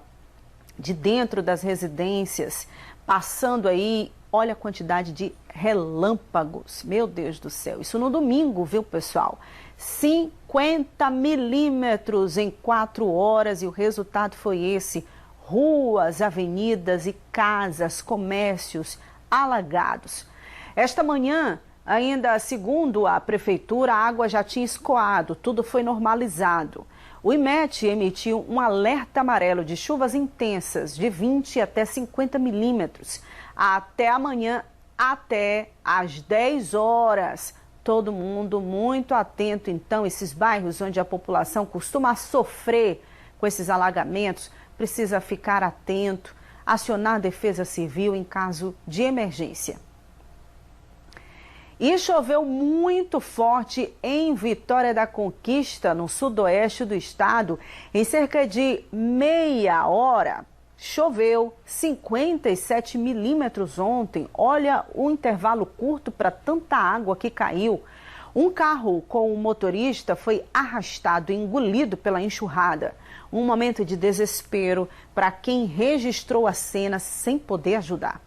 de dentro das residências, passando aí. Olha a quantidade de relâmpagos, meu Deus do céu. Isso no domingo, viu, pessoal? 50 milímetros em 4 horas e o resultado foi esse. Ruas, avenidas e casas, comércios alagados. Esta manhã, ainda segundo a prefeitura, a água já tinha escoado, tudo foi normalizado. O IMET emitiu um alerta amarelo de chuvas intensas de 20 até 50 milímetros. Até amanhã, até às 10 horas. Todo mundo muito atento, então, esses bairros onde a população costuma sofrer com esses alagamentos, precisa ficar atento, acionar a Defesa Civil em caso de emergência. E choveu muito forte em Vitória da Conquista, no sudoeste do estado, em cerca de meia hora. Choveu 57 milímetros ontem. Olha o intervalo curto para tanta água que caiu. Um carro com o motorista foi arrastado e engolido pela enxurrada. Um momento de desespero para quem registrou a cena sem poder ajudar.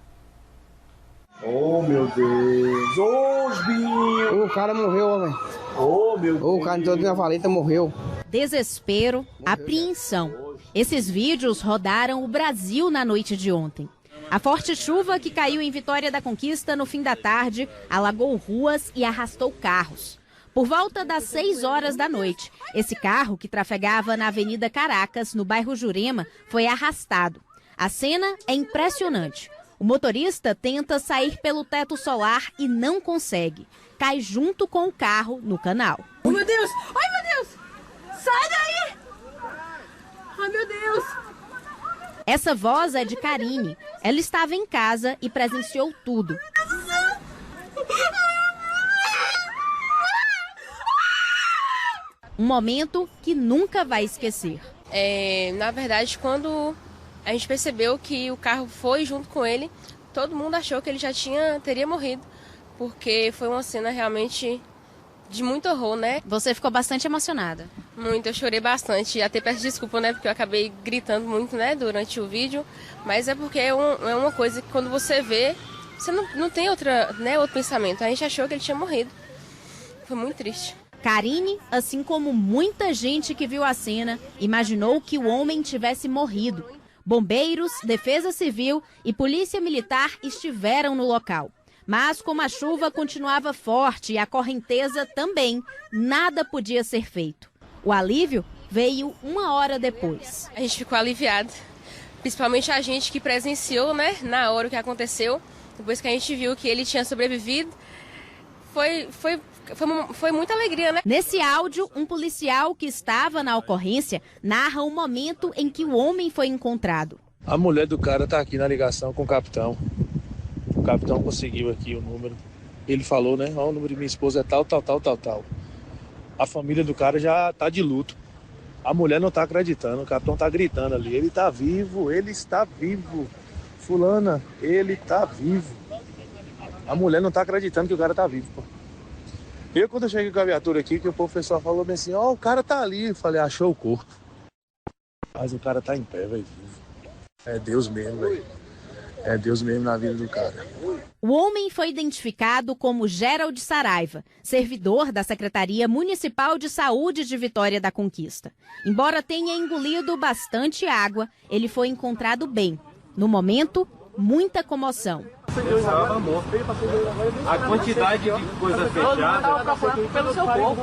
Oh, meu Deus! Ô, os bichos! O cara morreu, homem. Oh, meu Deus! O cara todo na valeta morreu. Desespero, apreensão. Esses vídeos rodaram o Brasil na noite de ontem. A forte chuva que caiu em Vitória da Conquista no fim da tarde alagou ruas e arrastou carros. Por volta das 6 horas da noite, esse carro, que trafegava na Avenida Caracas, no bairro Jurema, foi arrastado. A cena é impressionante. O motorista tenta sair pelo teto solar e não consegue. Cai junto com o carro no canal. Oh, meu Deus! Ai, meu Deus! Sai daí! Ai, meu Deus! Essa voz é de Karine. Ela estava em casa e presenciou tudo. Um momento que nunca vai esquecer. Na verdade, quando a gente percebeu que o carro foi junto com ele, todo mundo achou que ele já teria morrido, porque foi uma cena realmente de muito horror, né? Você ficou bastante emocionada. Muito, eu chorei bastante, até peço desculpa, né, porque eu acabei gritando muito, né, durante o vídeo, mas é porque é uma coisa que quando você vê, você não tem outro pensamento. A gente achou que ele tinha morrido. Foi muito triste. Karine, assim como muita gente que viu a cena, imaginou que o homem tivesse morrido. Bombeiros, Defesa Civil e Polícia Militar estiveram no local. Mas como a chuva continuava forte e a correnteza também, nada podia ser feito. O alívio veio 1 hora depois. A gente ficou aliviado, principalmente a gente que presenciou, né, na hora o que aconteceu. Depois que a gente viu que ele tinha sobrevivido, foi muita alegria, né? Nesse áudio, um policial que estava na ocorrência narra o momento em que o homem foi encontrado. A mulher do cara está aqui na ligação com o capitão. O capitão conseguiu aqui o número. Ele falou, né? O número de minha esposa é tal. A família do cara já está de luto. A mulher não está acreditando. O capitão está gritando ali. Ele está vivo, ele está vivo. Fulana, ele está vivo. A mulher não está acreditando que o cara está vivo, pô. Quando eu cheguei com a viatura aqui, que o professor falou bem assim, o cara tá ali. Eu falei, achou o corpo. Mas o cara tá em pé, velho. É Deus mesmo, velho. É Deus mesmo na vida do cara. O homem foi identificado como Gerald Saraiva, servidor da Secretaria Municipal de Saúde de Vitória da Conquista. Embora tenha engolido bastante água, ele foi encontrado bem. No momento, muita comoção. A quantidade de coisa fechada pelo seu corpo.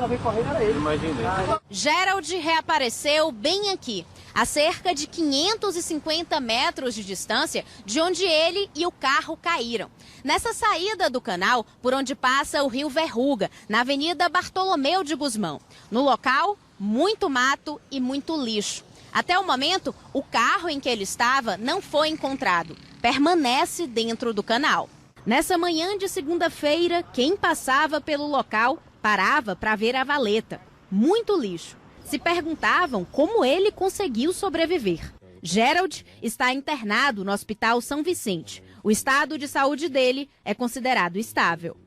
Imaginei. Gerald reapareceu bem aqui, a cerca de 550 metros de distância de onde ele e o carro caíram. Nessa saída do canal, por onde passa o rio Verruga, na Avenida Bartolomeu de Gusmão. No local, muito mato e muito lixo. Até o momento, o carro em que ele estava não foi encontrado. Permanece dentro do canal. Nessa manhã de segunda-feira, quem passava pelo local parava para ver a valeta. Muito lixo. Se perguntavam como ele conseguiu sobreviver. Gerald está internado no Hospital São Vicente. O estado de saúde dele é considerado estável.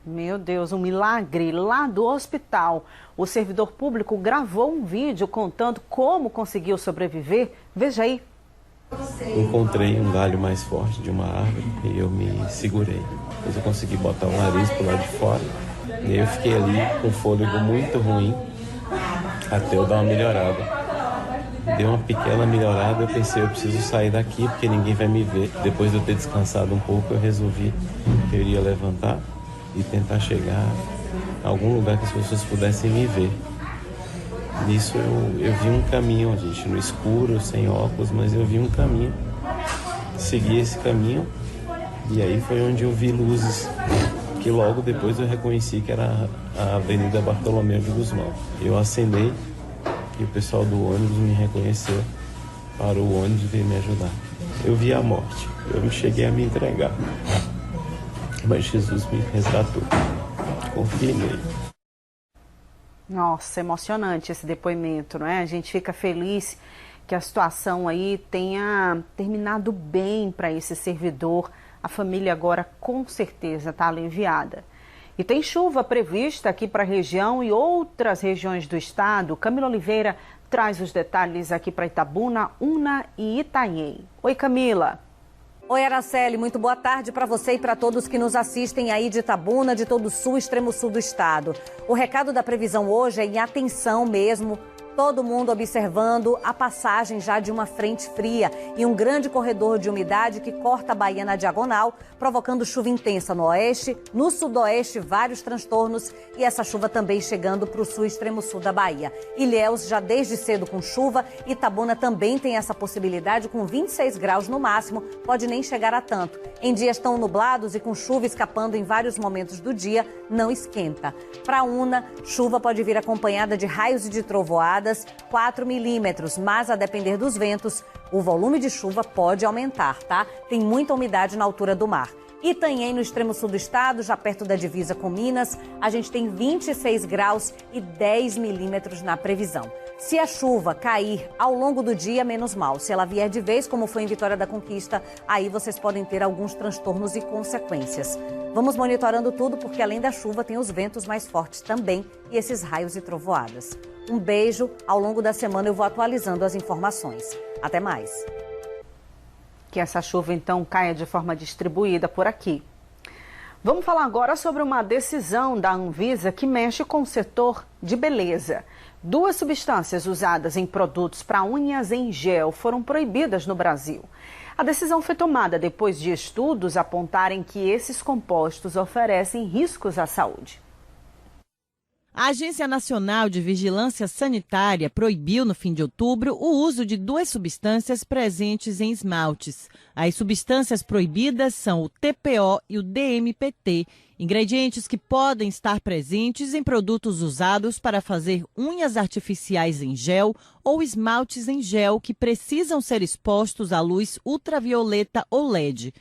Meu Deus, um milagre. Lá do hospital, o servidor público gravou um vídeo contando como conseguiu sobreviver. Veja aí. Encontrei um galho mais forte de uma árvore e eu me segurei. Depois eu consegui botar o nariz pro lado de fora. E eu fiquei ali com um fôlego muito ruim até eu dar uma melhorada. Deu uma pequena melhorada, eu pensei, eu preciso sair daqui porque ninguém vai me ver. Depois de eu ter descansado um pouco, eu resolvi que eu iria levantar e tentar chegar a algum lugar que as pessoas pudessem me ver. Nisso eu vi um caminho, gente, no escuro, sem óculos, mas eu vi um caminho. Segui esse caminho e aí foi onde eu vi luzes, que logo depois eu reconheci que era a Avenida Bartolomeu de Gusmão. Eu acenei e o pessoal do ônibus me reconheceu, parou o ônibus e veio me ajudar. Eu vi a morte, eu cheguei a me entregar, mas Jesus me resgatou. Confie nele. Nossa, emocionante esse depoimento, não é? A gente fica feliz que a situação aí tenha terminado bem para esse servidor. A família agora com certeza está aliviada. E tem chuva prevista aqui para a região e outras regiões do estado. Camila Oliveira traz os detalhes aqui para Itabuna, Una e Itanhém. Oi, Camila. Oi, Araceli, muito boa tarde para você e para todos que nos assistem aí de Itabuna, de todo o sul, extremo sul do estado. O recado da previsão hoje é em atenção mesmo. Todo mundo observando a passagem já de uma frente fria e um grande corredor de umidade que corta a Bahia na diagonal, provocando chuva intensa no oeste, no sudoeste, vários transtornos e essa chuva também chegando para o sul, extremo sul da Bahia. Ilhéus já desde cedo com chuva, Itabuna também tem essa possibilidade com 26 graus no máximo, pode nem chegar a tanto. Em dias tão nublados e com chuva escapando em vários momentos do dia, não esquenta. Para Una, chuva pode vir acompanhada de raios e de trovoadas, 4 milímetros, mas a depender dos ventos, o volume de chuva pode aumentar, tá? Tem muita umidade na altura do mar. Itanhém, no extremo sul do estado, já perto da divisa com Minas, a gente tem 26 graus e 10 milímetros na previsão. Se a chuva cair ao longo do dia, menos mal. Se ela vier de vez, como foi em Vitória da Conquista, aí vocês podem ter alguns transtornos e consequências. Vamos monitorando tudo, porque além da chuva, tem os ventos mais fortes também e esses raios e trovoadas. Um beijo, ao longo da semana eu vou atualizando as informações. Até mais. Que essa chuva então caia de forma distribuída por aqui. Vamos falar agora sobre uma decisão da Anvisa que mexe com o setor de beleza. 2 substâncias usadas em produtos para unhas em gel foram proibidas no Brasil. A decisão foi tomada depois de estudos apontarem que esses compostos oferecem riscos à saúde. A Agência Nacional de Vigilância Sanitária proibiu no fim de outubro o uso de 2 substâncias presentes em esmaltes. As substâncias proibidas são o TPO e o DMPT, ingredientes que podem estar presentes em produtos usados para fazer unhas artificiais em gel ou esmaltes em gel que precisam ser expostos à luz ultravioleta ou LED.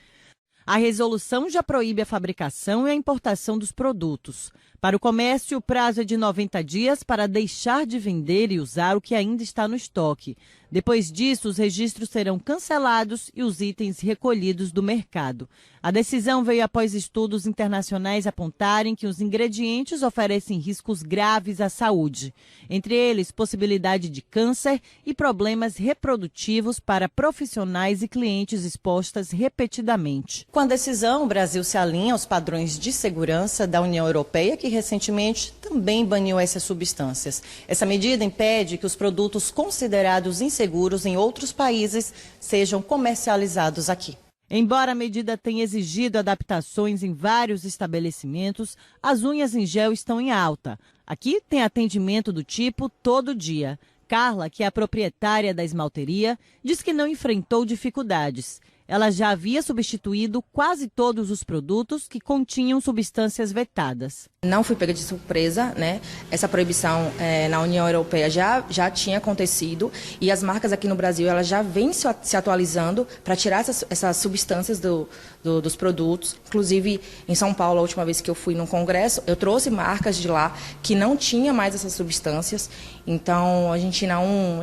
A resolução já proíbe a fabricação e a importação dos produtos. Para o comércio, o prazo é de 90 dias para deixar de vender e usar o que ainda está no estoque. Depois disso, os registros serão cancelados e os itens recolhidos do mercado. A decisão veio após estudos internacionais apontarem que os ingredientes oferecem riscos graves à saúde, entre eles possibilidade de câncer e problemas reprodutivos para profissionais e clientes expostas repetidamente. Com a decisão, o Brasil se alinha aos padrões de segurança da União Europeia, que recentemente também baniu essas substâncias. Essa medida impede que os produtos considerados inseguros em outros países sejam comercializados aqui. Embora a medida tenha exigido adaptações em vários estabelecimentos, as unhas em gel estão em alta. Aqui tem atendimento do tipo todo dia. Carla, que é a proprietária da esmalteria, diz que não enfrentou dificuldades. Ela já havia substituído quase todos os produtos que continham substâncias vetadas. Não fui pega de surpresa, né? Essa proibição na União Europeia já tinha acontecido e as marcas aqui no Brasil elas já vêm se atualizando para tirar essas substâncias dos produtos. Inclusive, em São Paulo, a última vez que eu fui num congresso, eu trouxe marcas de lá que não tinha mais essas substâncias. Então, a gente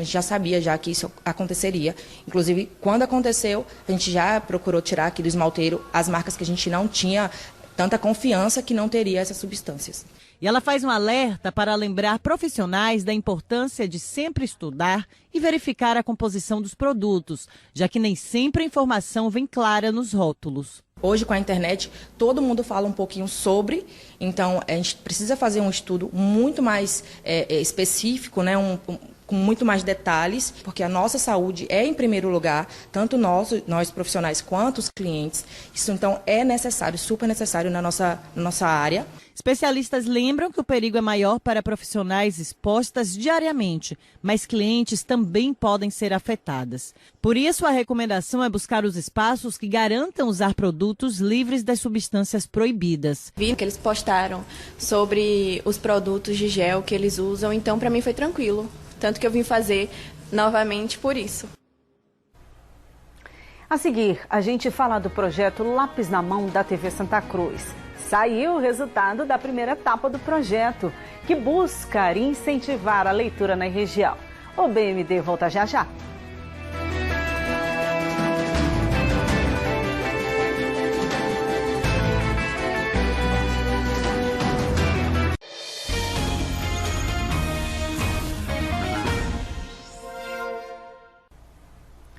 já sabia já que isso aconteceria. Inclusive, quando aconteceu, a gente já procurou tirar aqui do esmalteiro as marcas que a gente não tinha tanta confiança que não teria essas substâncias. E ela faz um alerta para lembrar profissionais da importância de sempre estudar e verificar a composição dos produtos, já que nem sempre a informação vem clara nos rótulos. Hoje, com a internet, todo mundo fala um pouquinho sobre, então a gente precisa fazer um estudo muito mais específico, né? Com muito mais detalhes, porque a nossa saúde é em primeiro lugar, tanto nós profissionais quanto os clientes. Isso, então, é necessário, super necessário na nossa área. Especialistas lembram que o perigo é maior para profissionais expostas diariamente, mas clientes também podem ser afetadas. Por isso, a recomendação é buscar os espaços que garantam usar produtos livres das substâncias proibidas. Vi que eles postaram sobre os produtos de gel que eles usam, então para mim foi tranquilo. Tanto que eu vim fazer novamente por isso. A seguir, a gente fala do projeto Lápis na Mão da TV Santa Cruz. Saiu o resultado da primeira etapa do projeto, que busca incentivar a leitura na região. O BMD volta já já.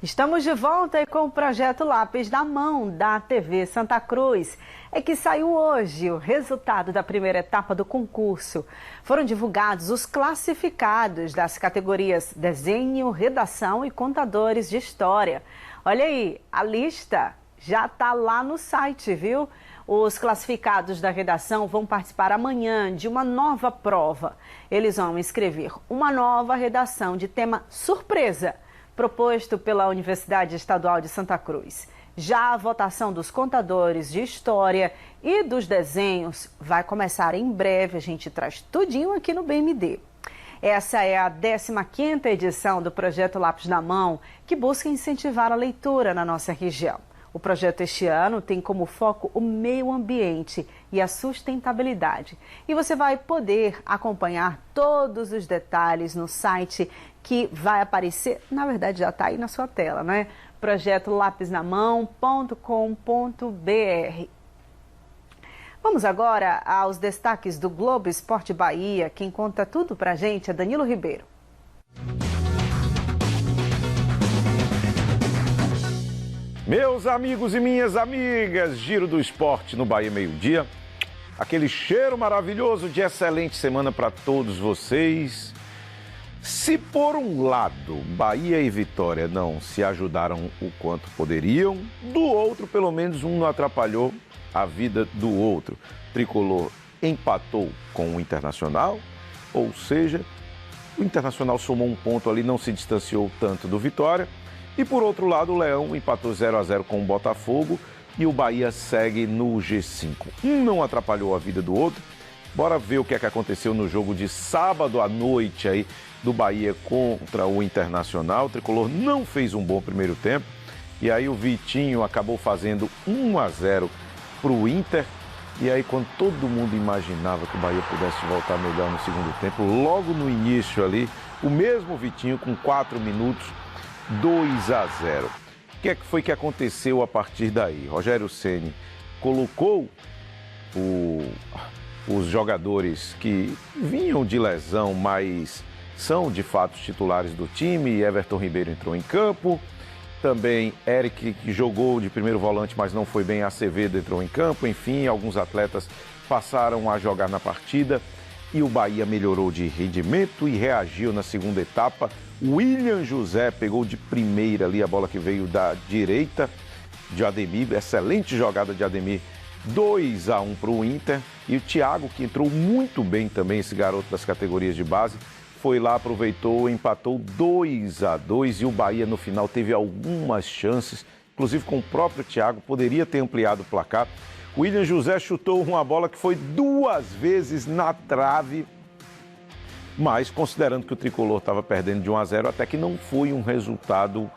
Estamos de volta com o projeto Lápis na Mão da TV Santa Cruz. É que saiu hoje o resultado da primeira etapa do concurso. Foram divulgados os classificados das categorias Desenho, Redação e Contadores de História. Olha aí, a lista já está lá no site, viu? Os classificados da redação vão participar amanhã de uma nova prova. Eles vão escrever uma nova redação de tema surpresa, proposto pela Universidade Estadual de Santa Cruz. Já a votação dos contadores de história e dos desenhos vai começar em breve. A gente traz tudinho aqui no BMD. Essa é a 15ª edição do projeto Lápis na Mão, que busca incentivar a leitura na nossa região. O projeto este ano tem como foco o meio ambiente e a sustentabilidade. E você vai poder acompanhar todos os detalhes no site que vai aparecer, na verdade já está aí na sua tela, né? projetolapisnamão.com.br. Vamos agora aos destaques do Globo Esporte Bahia. Quem conta tudo pra gente é Danilo Ribeiro. Meus amigos e minhas amigas, Giro do Esporte no Bahia Meio-Dia. Aquele cheiro maravilhoso de excelente semana para todos vocês. Se por um lado Bahia e Vitória não se ajudaram o quanto poderiam, do outro pelo menos um não atrapalhou a vida do outro. Tricolor empatou com o Internacional, ou seja, o Internacional somou um ponto ali, não se distanciou tanto do Vitória. E por outro lado, o Leão empatou 0-0 com o Botafogo e o Bahia segue no G5. Um não atrapalhou a vida do outro. Bora ver o que é que aconteceu no jogo de sábado à noite aí do Bahia contra o Internacional. O Tricolor não fez um bom primeiro tempo e aí o Vitinho acabou fazendo 1-0 para o Inter E aí, quando todo mundo imaginava que o Bahia pudesse voltar melhor no segundo tempo, logo no início ali, o mesmo Vitinho com 4 minutos, 2-0. O que foi que aconteceu a partir daí? Rogério Ceni colocou os jogadores que vinham de lesão, mas são de fato titulares do time. Everton Ribeiro entrou em campo. Também Eric, que jogou de primeiro volante, mas não foi bem. Acevedo entrou em campo. Enfim, alguns atletas passaram a jogar na partida. E o Bahia melhorou de rendimento e reagiu na segunda etapa. William José pegou de primeira ali a bola que veio da direita de Ademir. Excelente jogada de Ademir. 2-1 para o Inter. E o Thiago, que entrou muito bem também, esse garoto das categorias de base, foi lá, aproveitou, empatou 2-2. E o Bahia no final teve algumas chances, inclusive com o próprio Thiago, poderia ter ampliado o placar. O William José chutou uma bola que foi 2 vezes na trave, mas considerando que o Tricolor estava perdendo de 1-0, até que não foi um resultado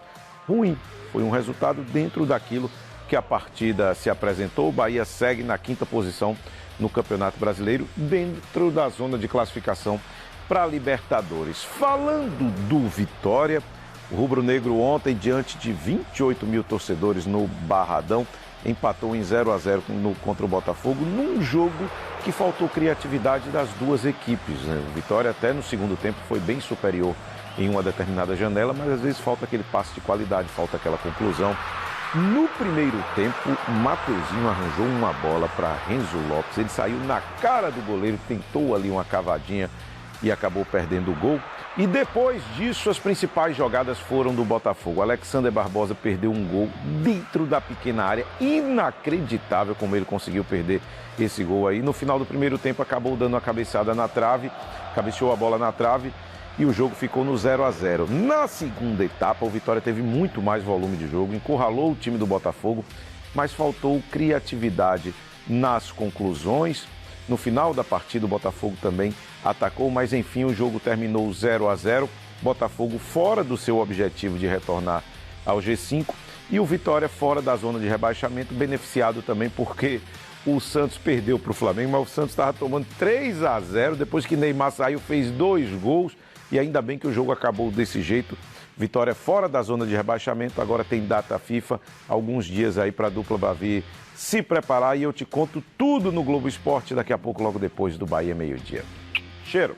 ruim. Foi um resultado dentro daquilo que a partida se apresentou. O Bahia segue na 5ª posição no Campeonato Brasileiro, dentro da zona de classificação para a Libertadores. Falando do Vitória, o rubro-negro ontem, diante de 28 mil torcedores no Barradão, empatou em 0-0 contra o Botafogo, num jogo que faltou criatividade das duas equipes, né? O Vitória até no segundo tempo foi bem superior em uma determinada janela, mas às vezes falta aquele passe de qualidade, falta aquela conclusão. No primeiro tempo, Mateuzinho arranjou uma bola para Renzo Lopes. Ele saiu na cara do goleiro, tentou ali uma cavadinha e acabou perdendo o gol. E depois disso, as principais jogadas foram do Botafogo. Alexander Barbosa perdeu um gol dentro da pequena área. Inacreditável como ele conseguiu perder esse gol aí. No final do primeiro tempo, acabou dando a cabeçada na trave, cabeceou a bola na trave e o jogo ficou no 0-0. Na segunda etapa, o Vitória teve muito mais volume de jogo, encurralou o time do Botafogo, mas faltou criatividade nas conclusões. No final da partida, o Botafogo também atacou, mas enfim o jogo terminou 0-0. Botafogo fora do seu objetivo de retornar ao G5 e o Vitória fora da zona de rebaixamento, beneficiado também porque o Santos perdeu para o Flamengo, mas o Santos estava tomando 3-0, depois que Neymar saiu, fez 2 gols e ainda bem que o jogo acabou desse jeito. Vitória fora da zona de rebaixamento, agora tem data FIFA, alguns dias aí para a dupla Bavi se preparar e eu te conto tudo no Globo Esporte daqui a pouco, logo depois do Bahia Meio-Dia. Cheiro!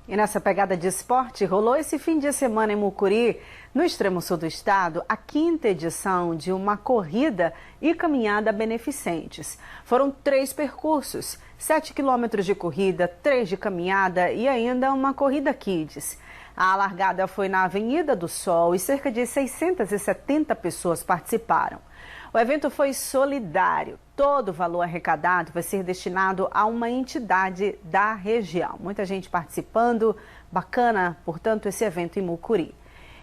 E nessa pegada de esporte, rolou esse fim de semana em Mucuri, no extremo sul do estado, a 5ª edição de uma corrida e caminhada beneficentes. Foram 3 percursos, 7 quilômetros de corrida, 3 de caminhada e ainda uma corrida kids. A largada foi na Avenida do Sol e cerca de 670 pessoas participaram. O evento foi solidário. Todo o valor arrecadado vai ser destinado a uma entidade da região. Muita gente participando. Bacana, portanto, esse evento em Mucuri.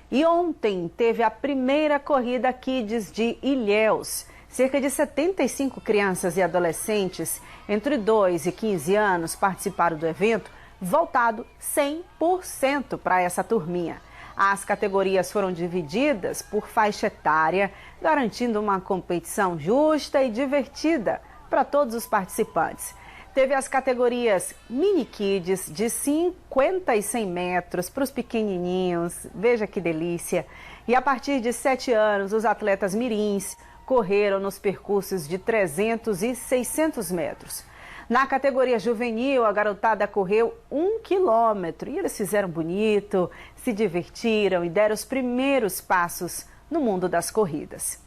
E ontem teve a primeira corrida Kids de Ilhéus. Cerca de 75 crianças e adolescentes entre 2 e 15 anos participaram do evento, voltado 100% para essa turminha. As categorias foram divididas por faixa etária, garantindo uma competição justa e divertida para todos os participantes. Teve as categorias Mini Kids de 50 e 100 metros para os pequenininhos, veja que delícia. E a partir de 7 anos, os atletas mirins correram nos percursos de 300 e 600 metros. Na categoria juvenil, a garotada correu 1 quilômetro e eles fizeram bonito, se divertiram e deram os primeiros passos no mundo das corridas.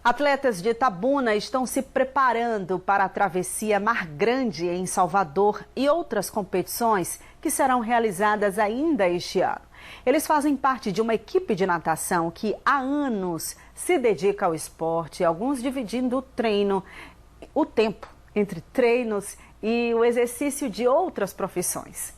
Atletas de Itabuna estão se preparando para a travessia Mar Grande em Salvador e outras competições que serão realizadas ainda este ano. Eles fazem parte de uma equipe de natação que há anos se dedica ao esporte, alguns dividindo o tempo entre treinos e o exercício de outras profissões.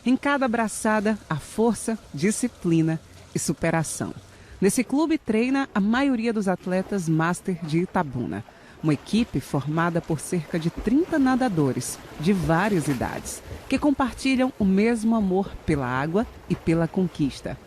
Em cada braçada, há força, disciplina e superação. Nesse clube treina a maioria dos atletas Master de Itabuna. Uma equipe formada por cerca de 30 nadadores de várias idades, que compartilham o mesmo amor pela água e pela conquista.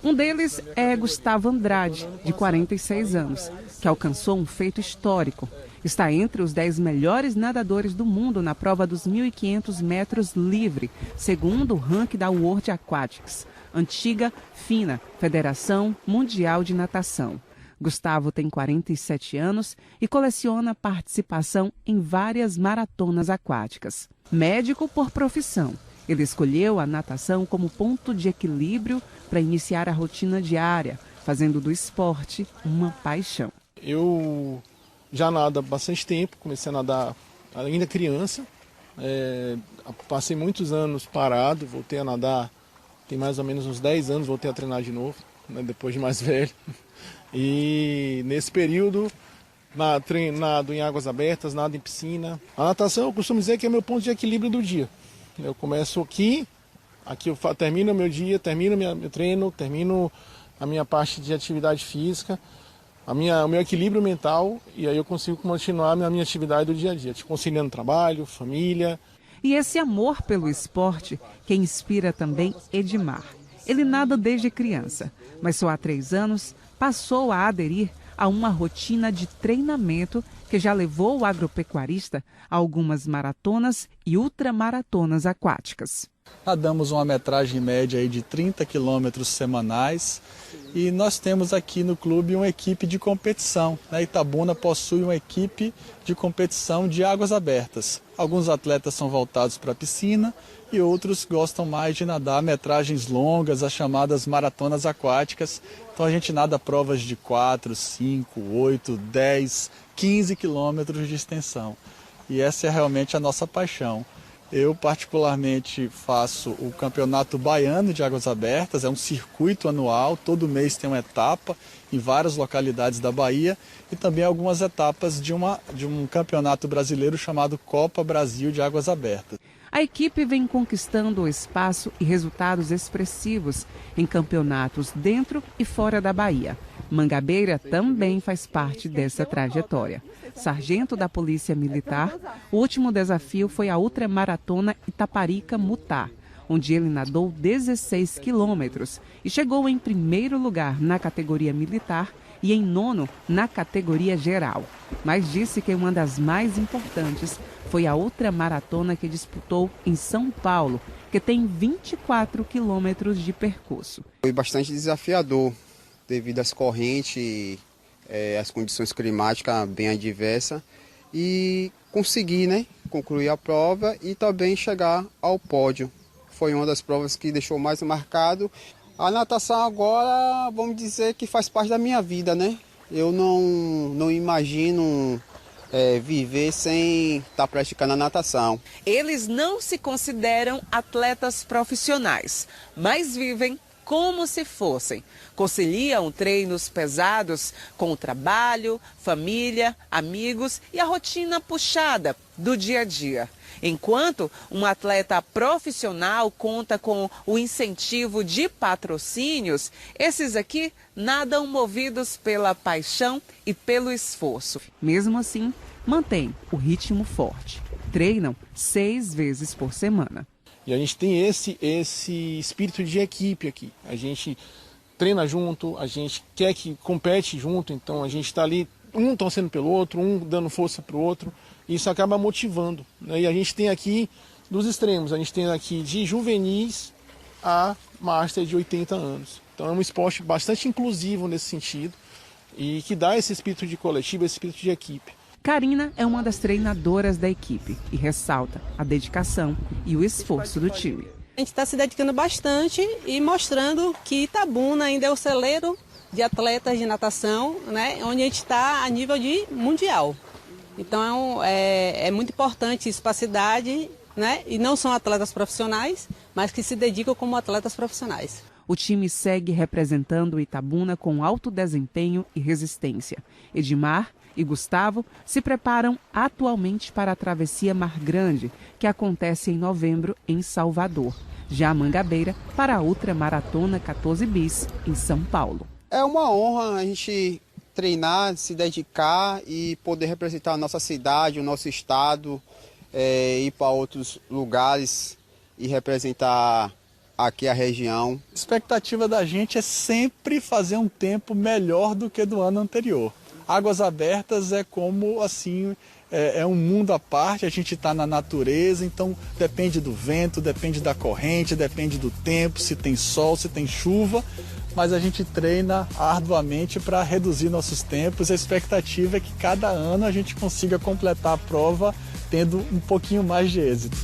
Um deles é Gustavo Andrade, de 46 anos, que alcançou um feito histórico. Está entre os 10 melhores nadadores do mundo na prova dos 1.500 metros livre, segundo o ranking da World Aquatics, antiga FINA, Federação Mundial de Natação. Gustavo tem 47 anos e coleciona participação em várias maratonas aquáticas. Médico por profissão, ele escolheu a natação como ponto de equilíbrio para iniciar a rotina diária, fazendo do esporte uma paixão. Eu já nado há bastante tempo, comecei a nadar ainda criança, passei muitos anos parado, voltei a nadar, tem mais ou menos uns 10 anos, voltei a treinar de novo, né, depois de mais velho. E nesse período, nado em águas abertas, nado em piscina. A natação eu costumo dizer que é o meu ponto de equilíbrio do dia. Eu começo aqui eu termino o meu dia, termino meu treino, termino a minha parte de atividade física, o meu equilíbrio mental, e aí eu consigo continuar a minha atividade do dia a dia, conciliando trabalho, família. E esse amor pelo esporte que inspira também Edmar. Ele nada desde criança, mas só há 3 anos passou a aderir a uma rotina de treinamento que já levou o agropecuarista a algumas maratonas e ultramaratonas aquáticas. Nadamos uma metragem média aí de 30 quilômetros semanais e nós temos aqui no clube uma equipe de competição. Itabuna possui uma equipe de competição de águas abertas. Alguns atletas são voltados para a piscina e outros gostam mais de nadar metragens longas, as chamadas maratonas aquáticas. Então a gente nada provas de 4, 5, 8, 10, 15 quilômetros de extensão. E essa é realmente a nossa paixão. Eu particularmente faço o Campeonato Baiano de Águas Abertas, é um circuito anual, todo mês tem uma etapa em várias localidades da Bahia e também algumas etapas de um campeonato brasileiro chamado Copa Brasil de Águas Abertas. A equipe vem conquistando espaço e resultados expressivos em campeonatos dentro e fora da Bahia. Mangabeira também faz parte dessa trajetória. Sargento da Polícia Militar, o último desafio foi a ultramaratona Itaparica-Mutá, onde ele nadou 16 quilômetros e chegou em primeiro lugar na categoria militar e em 9º na categoria geral. Mas disse que uma das mais importantes foi a ultramaratona que disputou em São Paulo, que tem 24 quilômetros de percurso. Foi bastante desafiador devido às correntes, às condições climáticas bem adversas, e consegui, concluir a prova e também chegar ao pódio. Foi uma das provas que deixou mais marcado. A natação agora, vamos dizer que faz parte da minha vida, Eu não imagino viver sem estar praticando a natação. Eles não se consideram atletas profissionais, mas vivem como se fossem. Conciliam treinos pesados com o trabalho, família, amigos e a rotina puxada do dia a dia. Enquanto um atleta profissional conta com o incentivo de patrocínios, esses aqui nadam movidos pela paixão e pelo esforço. Mesmo assim, mantêm o ritmo forte. Treinam 6 vezes por semana. E a gente tem esse espírito de equipe aqui. A gente treina junto, a gente quer que compete junto, então a gente está ali, um torcendo pelo outro, um dando força para o outro, e isso acaba motivando. E a gente tem aqui dos extremos, a gente tem aqui de juvenis a master de 80 anos. Então é um esporte bastante inclusivo nesse sentido e que dá esse espírito de coletivo, esse espírito de equipe. Karina é uma das treinadoras da equipe e ressalta a dedicação e o esforço do time. A gente está se dedicando bastante e mostrando que Itabuna ainda é o celeiro de atletas de natação, onde a gente está a nível de mundial. Então é muito importante isso para a cidade, e não são atletas profissionais, mas que se dedicam como atletas profissionais. O time segue representando Itabuna com alto desempenho e resistência. Edmar e Gustavo se preparam atualmente para a travessia Mar Grande, que acontece em novembro em Salvador. Já a Mangabeira para a ultramaratona 14 bis em São Paulo. É uma honra a gente treinar, se dedicar e poder representar a nossa cidade, o nosso estado, ir para outros lugares e representar aqui a região. A expectativa da gente é sempre fazer um tempo melhor do que do ano anterior. Águas Abertas é como assim, é um mundo à parte, a gente está na natureza, então depende do vento, depende da corrente, depende do tempo, se tem sol, se tem chuva, mas a gente treina arduamente para reduzir nossos tempos. A expectativa é que cada ano a gente consiga completar a prova tendo um pouquinho mais de êxito.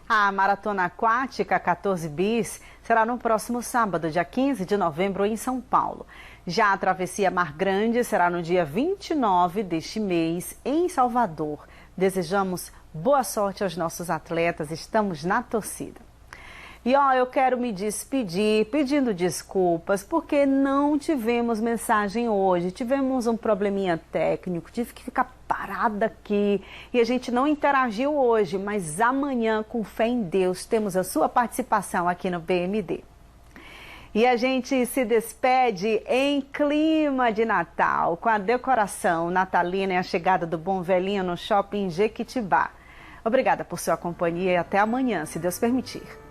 A Maratona Aquática 14 Bis será no próximo sábado, dia 15 de novembro, em São Paulo. Já a Travessia Mar Grande será no dia 29 deste mês, em Salvador. Desejamos boa sorte aos nossos atletas, estamos na torcida. E eu quero me despedir pedindo desculpas porque não tivemos mensagem hoje. Tivemos um probleminha técnico, tive que ficar parada aqui e a gente não interagiu hoje, mas amanhã, com fé em Deus, temos a sua participação aqui no BMD. E a gente se despede em clima de Natal, com a decoração natalina e a chegada do Bom Velhinho no Shopping Jequitibá. Obrigada por sua companhia e até amanhã, se Deus permitir.